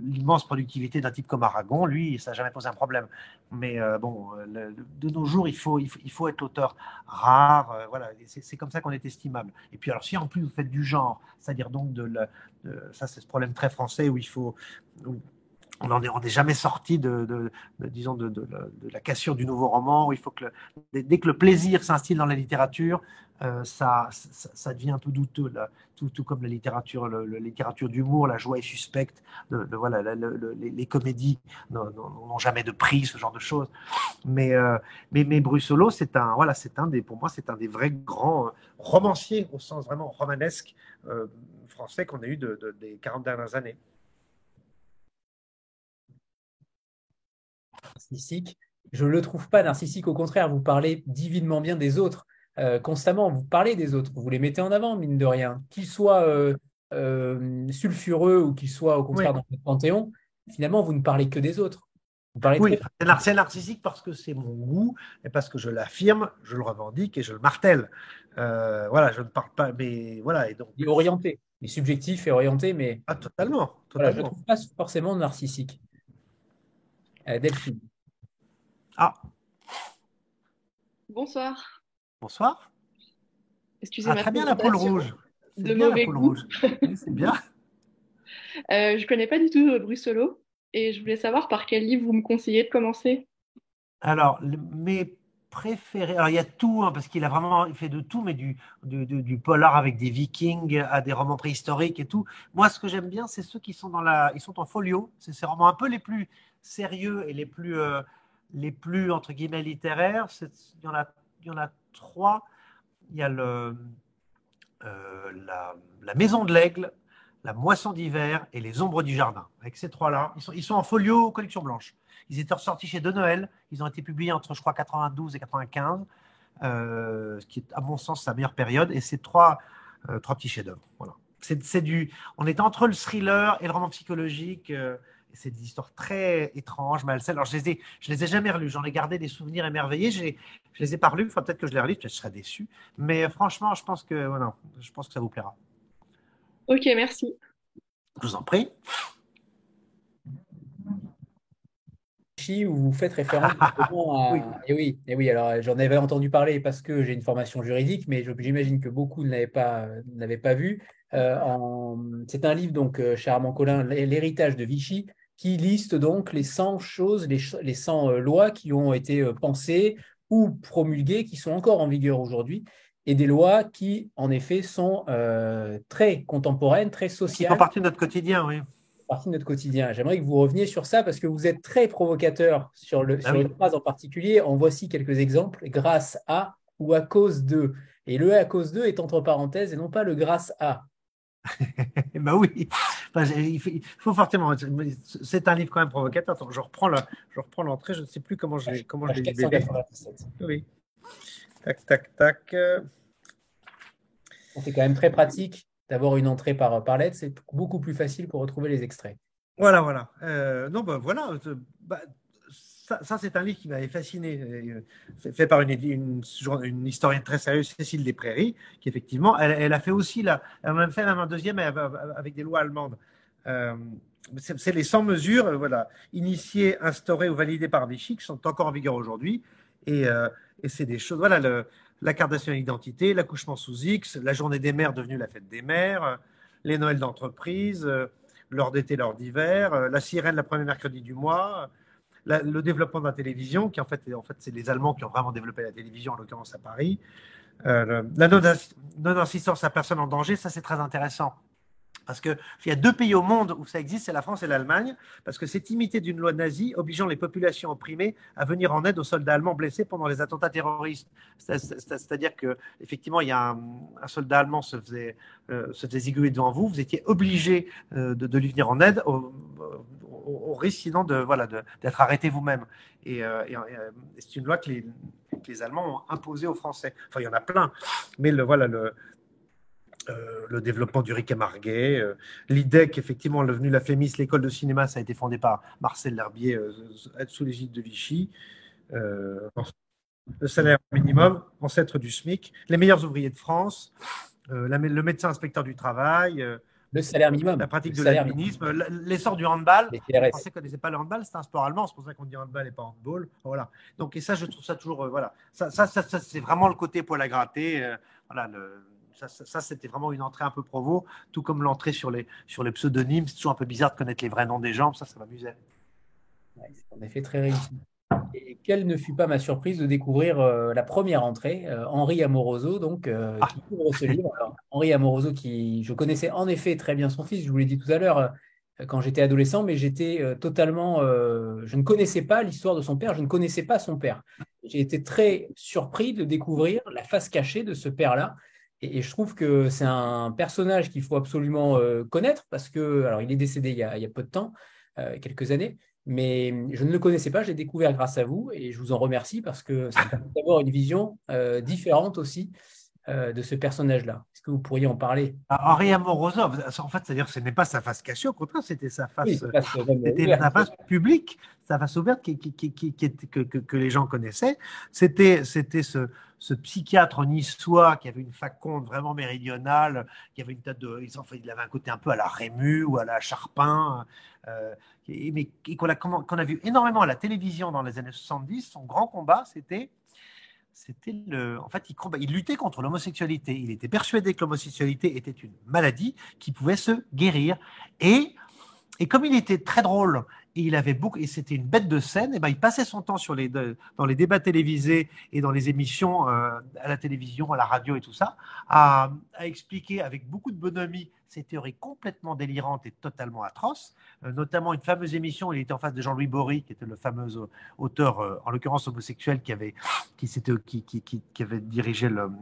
S2: l'immense productivité d'un type comme Aragon, lui, ça n'a jamais posé un problème. Mais de nos jours, il faut être l'auteur rare. Voilà, c'est comme ça qu'on est estimable. Et puis alors, si en plus vous faites du genre, c'est-à-dire donc ça, c'est ce problème très français où il faut on n'est jamais sorti disons de la cassure du nouveau roman, où il faut que dès que le plaisir s'instille dans la littérature, ça devient un peu douteux, là. Tout comme la littérature d'humour, la joie est suspecte, voilà, les comédies n'ont jamais de prix, ce genre de choses. Mais Brussolo, pour moi, c'est un des vrais grands romanciers, au sens vraiment romanesque, français qu'on a eu des 40 dernières années.
S1: Narcissique. Je ne le trouve pas narcissique, au contraire, vous parlez divinement bien des autres. Constamment, vous parlez des autres, vous les mettez en avant, mine de rien. Qu'ils soient sulfureux ou qu'ils soient au contraire dans le panthéon, finalement, vous ne parlez que des autres. Vous parlez
S2: c'est narcissique parce que c'est mon goût et parce que je l'affirme, je le revendique et je le martèle. Voilà, je ne parle pas, mais voilà. Et donc,
S1: il est orienté, il est subjectif et orienté, mais
S2: totalement.
S1: Voilà, je ne le trouve pas forcément narcissique. Delphine.
S4: Bonsoir.
S2: Bonsoir.
S4: Excusez-moi.
S2: Très bien la poule rouge.
S4: De mauvais goût.
S2: Oui, c'est bien.
S4: Je connais pas du tout Brussolo et je voulais savoir par quel livre vous me conseillez de commencer.
S2: Alors, mes préférés, alors il y a tout, parce qu'il il fait de tout, mais du polar avec des Vikings à des romans préhistoriques et tout. Moi, ce que j'aime bien, c'est ceux qui sont ils sont en folio. C'est ces romans un peu les plus sérieux et les plus entre guillemets littéraires. Il y en a trois. Il y a la Maison de l'Aigle, La Moisson d'hiver et Les Ombres du Jardin. Avec ces trois-là, ils sont en folio collection blanche. Ils étaient ressortis chez De Noël. Ils ont été publiés entre, je crois, 92 et 95, ce qui est, à mon sens, sa meilleure période. Et c'est trois petits chefs-d'œuvre. Voilà. On est entre le thriller et le roman psychologique. C'est des histoires très étranges, malsaines. Alors, je les ai jamais relus. J'en ai gardé des souvenirs émerveillés. Je les ai pas relus. Enfin, peut-être que je les relis. Peut-être que je serais déçu. Mais franchement, je pense que ça vous plaira.
S4: Ok, merci.
S2: Je vous en prie.
S1: Où vous faites référence à…
S2: Oui.
S1: Et oui, alors j'en avais entendu parler parce que j'ai une formation juridique, mais j'imagine que beaucoup n'avaient pas vu. C'est un livre, donc, cher Armand Collin, L'héritage de Vichy, qui liste donc les 100 choses, les 100 lois qui ont été pensées ou promulguées, qui sont encore en vigueur aujourd'hui, et des lois qui, en effet, sont très contemporaines, très sociales.
S2: Qui font partie de notre quotidien, oui.
S1: Partie de notre quotidien. J'aimerais que vous reveniez sur ça parce que vous êtes très provocateur sur une phrase en particulier. En voici quelques exemples. Grâce à ou à cause de. Et le à cause de est entre parenthèses et non pas le grâce à.
S2: Ben oui. Il faut forcément. C'est un livre quand même provocateur. Attends, je reprends l'entrée. Je ne sais plus comment je l'ai libellé. Oui. Tac, tac, tac.
S1: C'est quand même très pratique d'avoir une entrée par lettre, c'est beaucoup plus facile pour retrouver les extraits.
S2: Voilà. Voilà. Ça, c'est un livre qui m'avait fasciné, fait par une historienne très sérieuse, Cécile Desprairies, qui effectivement, elle a fait aussi, elle en a fait même un deuxième avec des lois allemandes. C'est les 100 mesures, voilà, initiées, instaurées ou validées par Vichy, qui sont encore en vigueur aujourd'hui. Et c'est des choses, voilà, la carte nationale d'identité, l'accouchement sous X, la journée des mères devenue la fête des mères, les Noëls d'entreprise, l'heure d'été, l'heure d'hiver, la sirène, le premier mercredi du mois, le développement de la télévision, qui en fait c'est les Allemands qui ont vraiment développé la télévision, en l'occurrence à Paris, la non-assistance à personne en danger, ça c'est très intéressant. Parce qu'il y a 2 pays au monde où ça existe, c'est la France et l'Allemagne, parce que c'est imité d'une loi nazie obligeant les populations opprimées à venir en aide aux soldats allemands blessés pendant les attentats terroristes. C'est-à-dire qu'effectivement, il y a un soldat allemand se faisait zigouiller devant vous, vous étiez obligé de lui venir en aide au risque sinon d'être arrêté vous-même. Et c'est une loi que les Allemands ont imposée aux Français. Enfin, il y en a plein, mais le développement du Rick et Marguet, l'IDEC, effectivement, devenu la FEMIS, l'école de cinéma, ça a été fondé par Marcel L'Herbier sous l'égide de Vichy. Le salaire minimum, ancêtre du SMIC, les meilleurs ouvriers de France, le médecin inspecteur du travail,
S1: le salaire minimum,
S2: la pratique de l'alpinisme, l'essor du handball. Les Français ne connaissaient pas le handball, c'est un sport allemand, c'est pour ça qu'on dit handball et pas handball. Voilà. Donc, et ça, je trouve ça toujours, voilà. Ça c'est vraiment le côté poil à gratter. Voilà, ça, c'était vraiment une entrée un peu provo, tout comme l'entrée sur les pseudonymes. C'est toujours un peu bizarre de connaître les vrais noms des gens, ça m'amusait.
S1: Ouais, c'est en effet très réussi. Et quelle ne fut pas ma surprise de découvrir la première entrée, Henri Amoroso, donc, qui ouvre ce livre. Alors, Henri Amoroso, je connaissais en effet très bien son fils, je vous l'ai dit tout à l'heure, quand j'étais adolescent, mais j'étais totalement. Je ne connaissais pas l'histoire de son père, je ne connaissais pas son père. J'ai été très surpris de découvrir la face cachée de ce père-là. Et je trouve que c'est un personnage qu'il faut absolument connaître parce que, alors, il est décédé il y a peu de temps, quelques années, mais je ne le connaissais pas, je l'ai découvert grâce à vous et je vous en remercie parce que ça permet d'avoir une vision différente aussi de ce personnage-là. Est-ce que vous pourriez en parler?
S2: Henri Amoroso, en fait, c'est-à-dire que ce n'est pas sa face cachée, au contraire, c'était sa face, sa face publique, sa face ouverte que les gens connaissaient. C'était ce psychiatre niçois qui avait une faconde vraiment méridionale, qui avait une tête il avait un côté un peu à la Rému ou à la Charpin, mais qu'on a vu énormément à la télévision dans les années 70. Son grand combat, c'était en fait, il luttait contre l'homosexualité. Il était persuadé que l'homosexualité était une maladie qui pouvait se guérir. Et comme il était très drôle, et c'était une bête de scène, et ben il passait son temps dans les débats télévisés et dans les émissions à la télévision, à la radio et tout ça, à expliquer avec beaucoup de bonhomie ces théories complètement délirantes et totalement atroces, notamment une fameuse émission où il était en face de Jean-Louis Bory, qui était le fameux auteur, en l'occurrence homosexuel, qui avait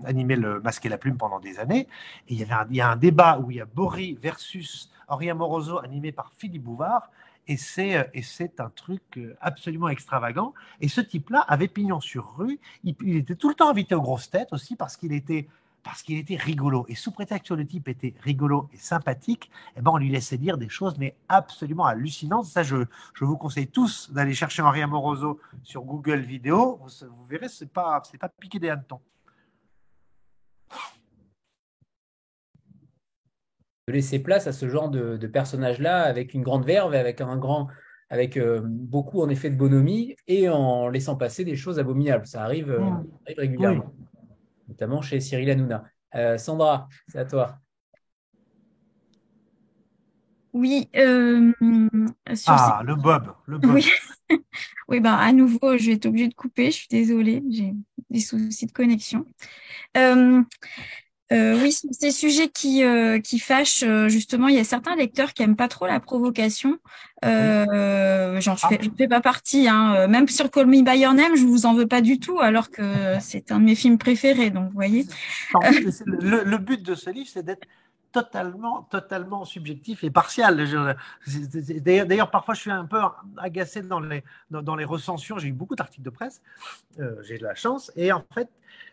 S2: animé le Masque et la Plume pendant des années. Et il y a un débat où il y a Bory versus Henri Amoroso, animé par Philippe Bouvard. Et c'est un truc absolument extravagant. Et ce type-là avait pignon sur rue. Il était tout le temps invité aux grosses têtes aussi parce qu'il était rigolo. Et sous prétexte que le type était rigolo et sympathique, eh ben on lui laissait dire des choses mais absolument hallucinantes. Ça, je vous conseille tous d'aller chercher Henri Amoroso sur Google Vidéo. Vous verrez, c'est pas piqué des hannetons.
S1: De laisser place à ce genre de personnage-là avec une grande verve, avec beaucoup en effet de bonhomie et en laissant passer des choses abominables. Ça arrive régulièrement, notamment chez Cyril Hanouna. Sandra, c'est à toi.
S3: Oui.
S2: Le Bob.
S3: Oui. Oui, à nouveau, je vais être obligée de couper. Je suis désolée, j'ai des soucis de connexion. Oui, c'est des sujets qui fâchent. Justement, il y a certains lecteurs qui aiment pas trop la provocation. Je fais pas partie. Même sur Call Me by Your Name, je vous en veux pas du tout, alors que c'est un de mes films préférés. Donc, vous voyez.
S2: Le but de ce livre, c'est d'être totalement subjectif et partial. D'ailleurs, parfois, je suis un peu agacé dans les recensions. J'ai eu beaucoup d'articles de presse. J'ai de la chance. Et en fait,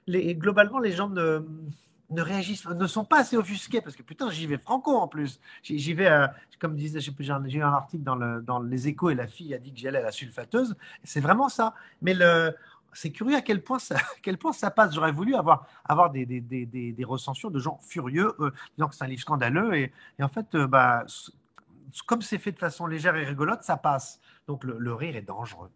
S2: globalement, les gens ne sont pas assez offusqués parce que putain, j'y vais franco en plus. J'y vais, comme disait, j'ai eu un article dans Les Échos et la fille a dit que j'y allais à la sulfateuse. C'est vraiment ça. Mais c'est curieux à quel point ça passe. J'aurais voulu avoir des recensions de gens furieux, disant que c'est un livre scandaleux. Et en fait, comme c'est fait de façon légère et rigolote, ça passe. Donc le rire est dangereux.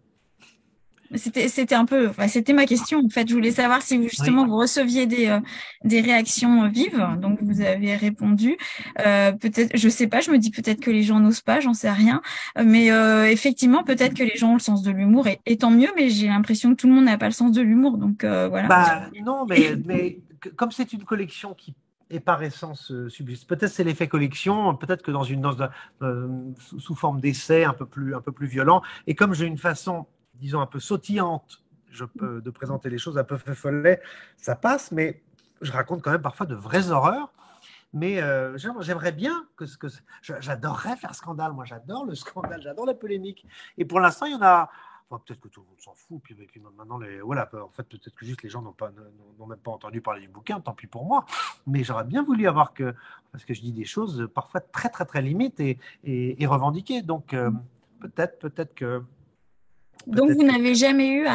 S3: C'était ma question. En fait, je voulais savoir si justement vous receviez des réactions vives. Donc vous avez répondu. Peut-être, je sais pas. Je me dis peut-être que les gens n'osent pas. J'en sais rien. Mais effectivement, peut-être que les gens ont le sens de l'humour et tant mieux. Mais j'ai l'impression que tout le monde n'a pas le sens de l'humour. Donc voilà.
S2: Non, mais comme c'est une collection qui et par essence subjectif. Peut-être c'est l'effet collection, peut-être que sous forme d'essai un peu plus violent. Et comme j'ai une façon, disons, un peu sautillante de présenter les choses, un peu fait follet, ça passe, mais je raconte quand même parfois de vraies horreurs. Mais j'aimerais bien j'adorerais faire scandale. Moi, j'adore le scandale, j'adore la polémique. Et pour l'instant, il y en a. Enfin, peut-être que tout le monde s'en fout. Puis maintenant, voilà, en fait, peut-être que juste les gens n'ont même pas entendu parler du bouquin. Tant pis pour moi. Mais j'aurais bien voulu avoir parce que je dis des choses parfois très, très, très limites et revendiquées. Donc, peut-être que.
S3: Donc, vous n'avez jamais eu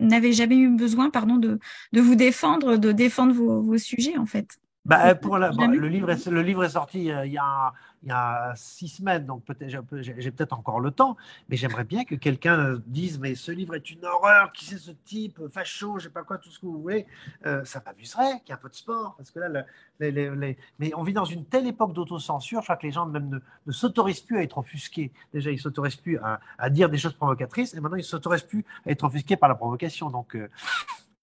S3: n'avez jamais eu besoin, pardon, de vous défendre, de défendre vos sujets, en fait.
S2: Le livre est sorti il y a 6 semaines, donc peut-être j'ai peut-être encore le temps, mais j'aimerais bien que quelqu'un dise mais ce livre est une horreur, qui c'est ce type, facho, je sais pas quoi, tout ce que vous voulez. Ça m'amuserait qu'il y ait un peu de sport, parce que là, mais on vit dans une telle époque d'autocensure, je crois que les gens même ne s'autorisent plus à être offusqués. Déjà, ils s'autorisent plus à dire des choses provocatrices, et maintenant ils s'autorisent plus à être offusqués par la provocation. Donc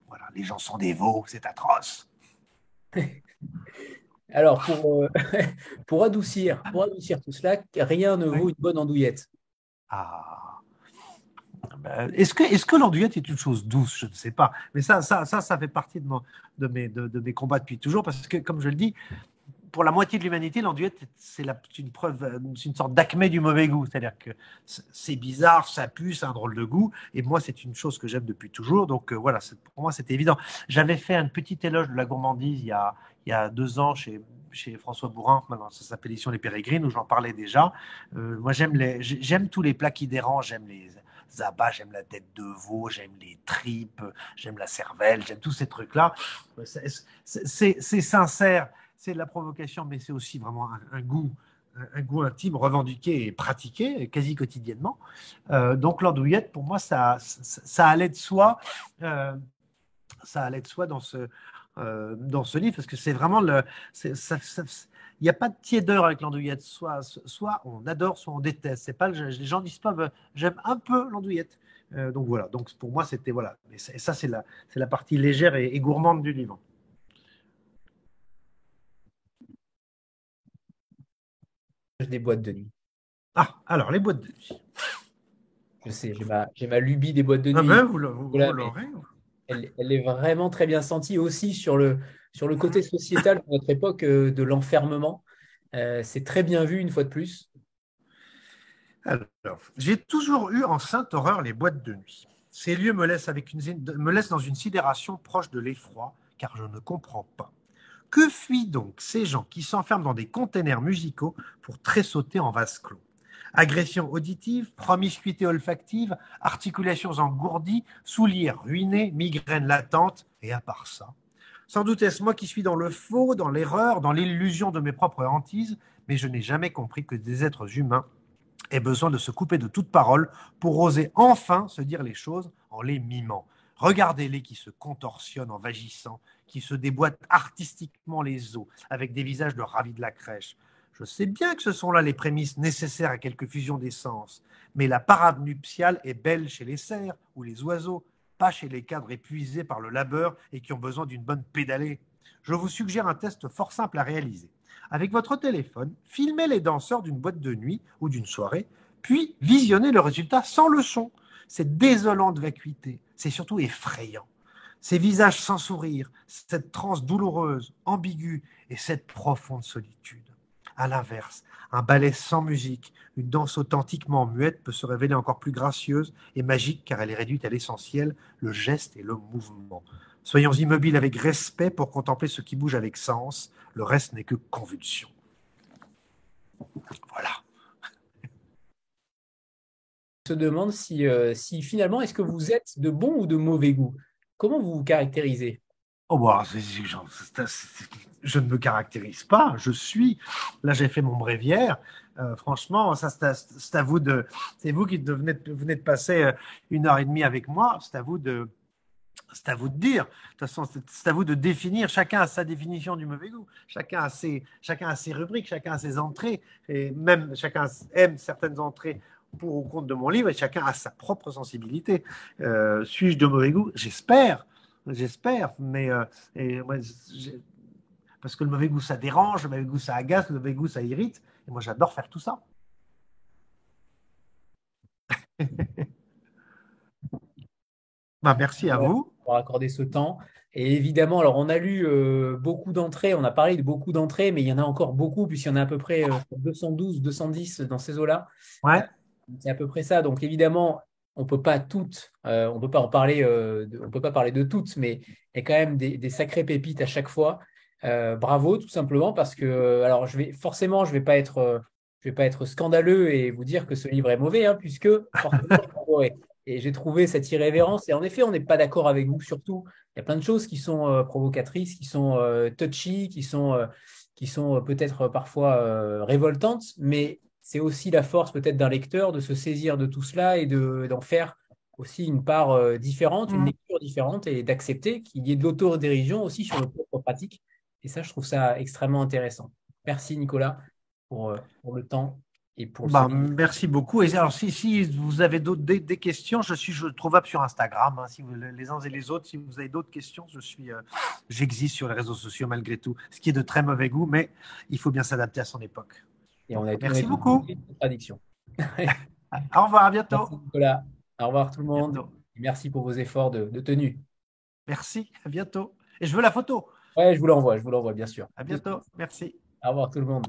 S2: voilà, les gens sont des veaux, c'est atroce.
S1: Alors, pour adoucir tout cela, rien ne vaut une bonne andouillette.
S2: Ah. Est-ce que l'andouillette est une chose douce? Je ne sais pas. Mais ça fait partie de mes combats depuis toujours, parce que, comme je le dis, pour la moitié de l'humanité, l'andouillette, c'est une preuve, c'est une sorte d'acmé du mauvais goût. C'est-à-dire que c'est bizarre, ça pue, c'est un drôle de goût. Et moi, c'est une chose que j'aime depuis toujours. Donc voilà, pour moi, c'était évident. J'avais fait un petit éloge de la gourmandise il y a 2 ans chez François Bourrin. Maintenant, ça s'appelle l'édition Les Pérégrines, où j'en parlais déjà. Moi, j'aime tous les plats qui dérangent. J'aime les abats, j'aime la tête de veau, j'aime les tripes, j'aime la cervelle, j'aime tous ces trucs-là. C'est sincère. C'est de la provocation, mais c'est aussi vraiment un goût intime, revendiqué et pratiqué quasi quotidiennement. Donc l'andouillette, pour moi, ça allait de soi. Ça allait de soi dans ce livre, parce que c'est vraiment il n'y a pas de tiédeur avec l'andouillette. Soit on adore, soit on déteste. C'est pas les gens disent pas j'aime un peu l'andouillette. Donc voilà. Donc pour moi, c'était voilà. Et ça, c'est la partie légère et gourmande du livre.
S1: Des boîtes de nuit.
S2: Ah, alors les boîtes de nuit.
S1: Je sais, j'ai ma lubie des boîtes de nuit.
S2: Ben, vous l'aurez.
S1: Elle est vraiment très bien sentie aussi sur le côté sociétal de notre époque de l'enfermement. C'est très bien vu une fois de plus.
S2: Alors, j'ai toujours eu en sainte horreur les boîtes de nuit. Ces lieux me laissent dans une sidération proche de l'effroi, car je ne comprends pas. Que fuient donc ces gens qui s'enferment dans des containers musicaux pour tressauter en vase clos? Agression auditive, promiscuité olfactive, articulations engourdies, souliers ruinés, migraines latentes, et à part ça. Sans doute est-ce moi qui suis dans le faux, dans l'erreur, dans l'illusion de mes propres hantises, mais je n'ai jamais compris que des êtres humains aient besoin de se couper de toute parole pour oser enfin se dire les choses en les mimant. Regardez-les qui se contorsionnent en vagissant, qui se déboîtent artistiquement les os avec des visages de ravis de la crèche. Je sais bien que ce sont là les prémices nécessaires à quelque fusion des sens, mais la parade nuptiale est belle chez les cerfs ou les oiseaux, pas chez les cadres épuisés par le labeur et qui ont besoin d'une bonne pédalée. Je vous suggère un test fort simple à réaliser. Avec votre téléphone, filmez les danseurs d'une boîte de nuit ou d'une soirée, puis visionnez le résultat sans le son. Cette désolante vacuité, c'est surtout effrayant. Ces visages sans sourire, cette transe douloureuse, ambiguë et cette profonde solitude. À l'inverse, un ballet sans musique, une danse authentiquement muette peut se révéler encore plus gracieuse et magique car elle est réduite à l'essentiel, le geste et le mouvement. Soyons immobiles avec respect pour contempler ce qui bouge avec sens, le reste n'est que convulsion. Voilà.
S1: Je me demande si finalement, est-ce que vous êtes de bon ou de mauvais goût? Comment vous vous caractérisez?
S2: Oh, bah, je ne me caractérise pas, je suis. Là, j'ai fait mon bréviaire. Franchement, ça, c'est à vous de. C'est vous qui venez de passer 1h30 avec moi. C'est à vous de dire. De toute façon, c'est à vous de définir. Chacun a sa définition du mauvais goût. Chacun a ses rubriques, chacun a ses entrées. Et même chacun aime certaines entrées pour ou contre de mon livre et chacun a sa propre sensibilité. Suis-je de mauvais goût? J'espère, mais moi, parce que le mauvais goût, ça dérange, le mauvais goût, ça agace, le mauvais goût, ça irrite. Et moi, j'adore faire tout ça. Bah, merci à
S1: Voilà,
S2: vous.
S1: pour accorder ce temps. Et évidemment, alors on a lu beaucoup d'entrées, on a parlé de beaucoup d'entrées, mais il y en a encore beaucoup, puisqu'il y en a à peu près 212, 210 dans ces eaux-là. Euh,
S2: Ouais.
S1: c'est à peu près ça. Donc évidemment, on peut pas toutes, on peut pas en parler, on peut pas parler de toutes, mais il y a quand même des sacrées pépites à chaque fois. Bravo, tout simplement, parce que alors je vais pas être scandaleux et vous dire que ce livre est mauvais, hein, puisque forcément, je l'ai adoré. Et j'ai trouvé cette irrévérence. Et en effet, on n'est pas d'accord avec vous, surtout. Il y a plein de choses qui sont provocatrices, qui sont touchy, qui sont peut-être parfois révoltantes, mais c'est aussi la force peut-être d'un lecteur de se saisir de tout cela et d'en faire aussi une part différente, une
S2: Mhm.
S1: lecture différente et d'accepter qu'il y ait de l'autodérision aussi sur nos propres pratiques. Et ça, je trouve ça extrêmement intéressant. Merci Nicolas pour le temps et pour ce
S2: Bah,
S1: livre.
S2: merci beaucoup. Et alors, si vous avez des questions, je suis trouvable sur Instagram. Hein, si vous, les uns et les autres, si vous avez d'autres questions, j'existe sur les réseaux sociaux malgré tout. Ce qui est de très mauvais goût, mais il faut bien s'adapter à son époque.
S1: Et on
S2: Merci
S1: est tous
S2: beaucoup.
S1: une contradiction.
S2: Au revoir, à bientôt.
S1: Merci Nicolas. Au revoir tout le
S2: À
S1: monde.
S2: bientôt.
S1: Merci pour vos efforts de tenue.
S2: Merci, à bientôt. Et je veux la photo.
S1: Ouais, je vous l'envoie bien sûr.
S2: À
S1: Tout de suite.
S2: bientôt. Merci.
S1: Au revoir tout le monde.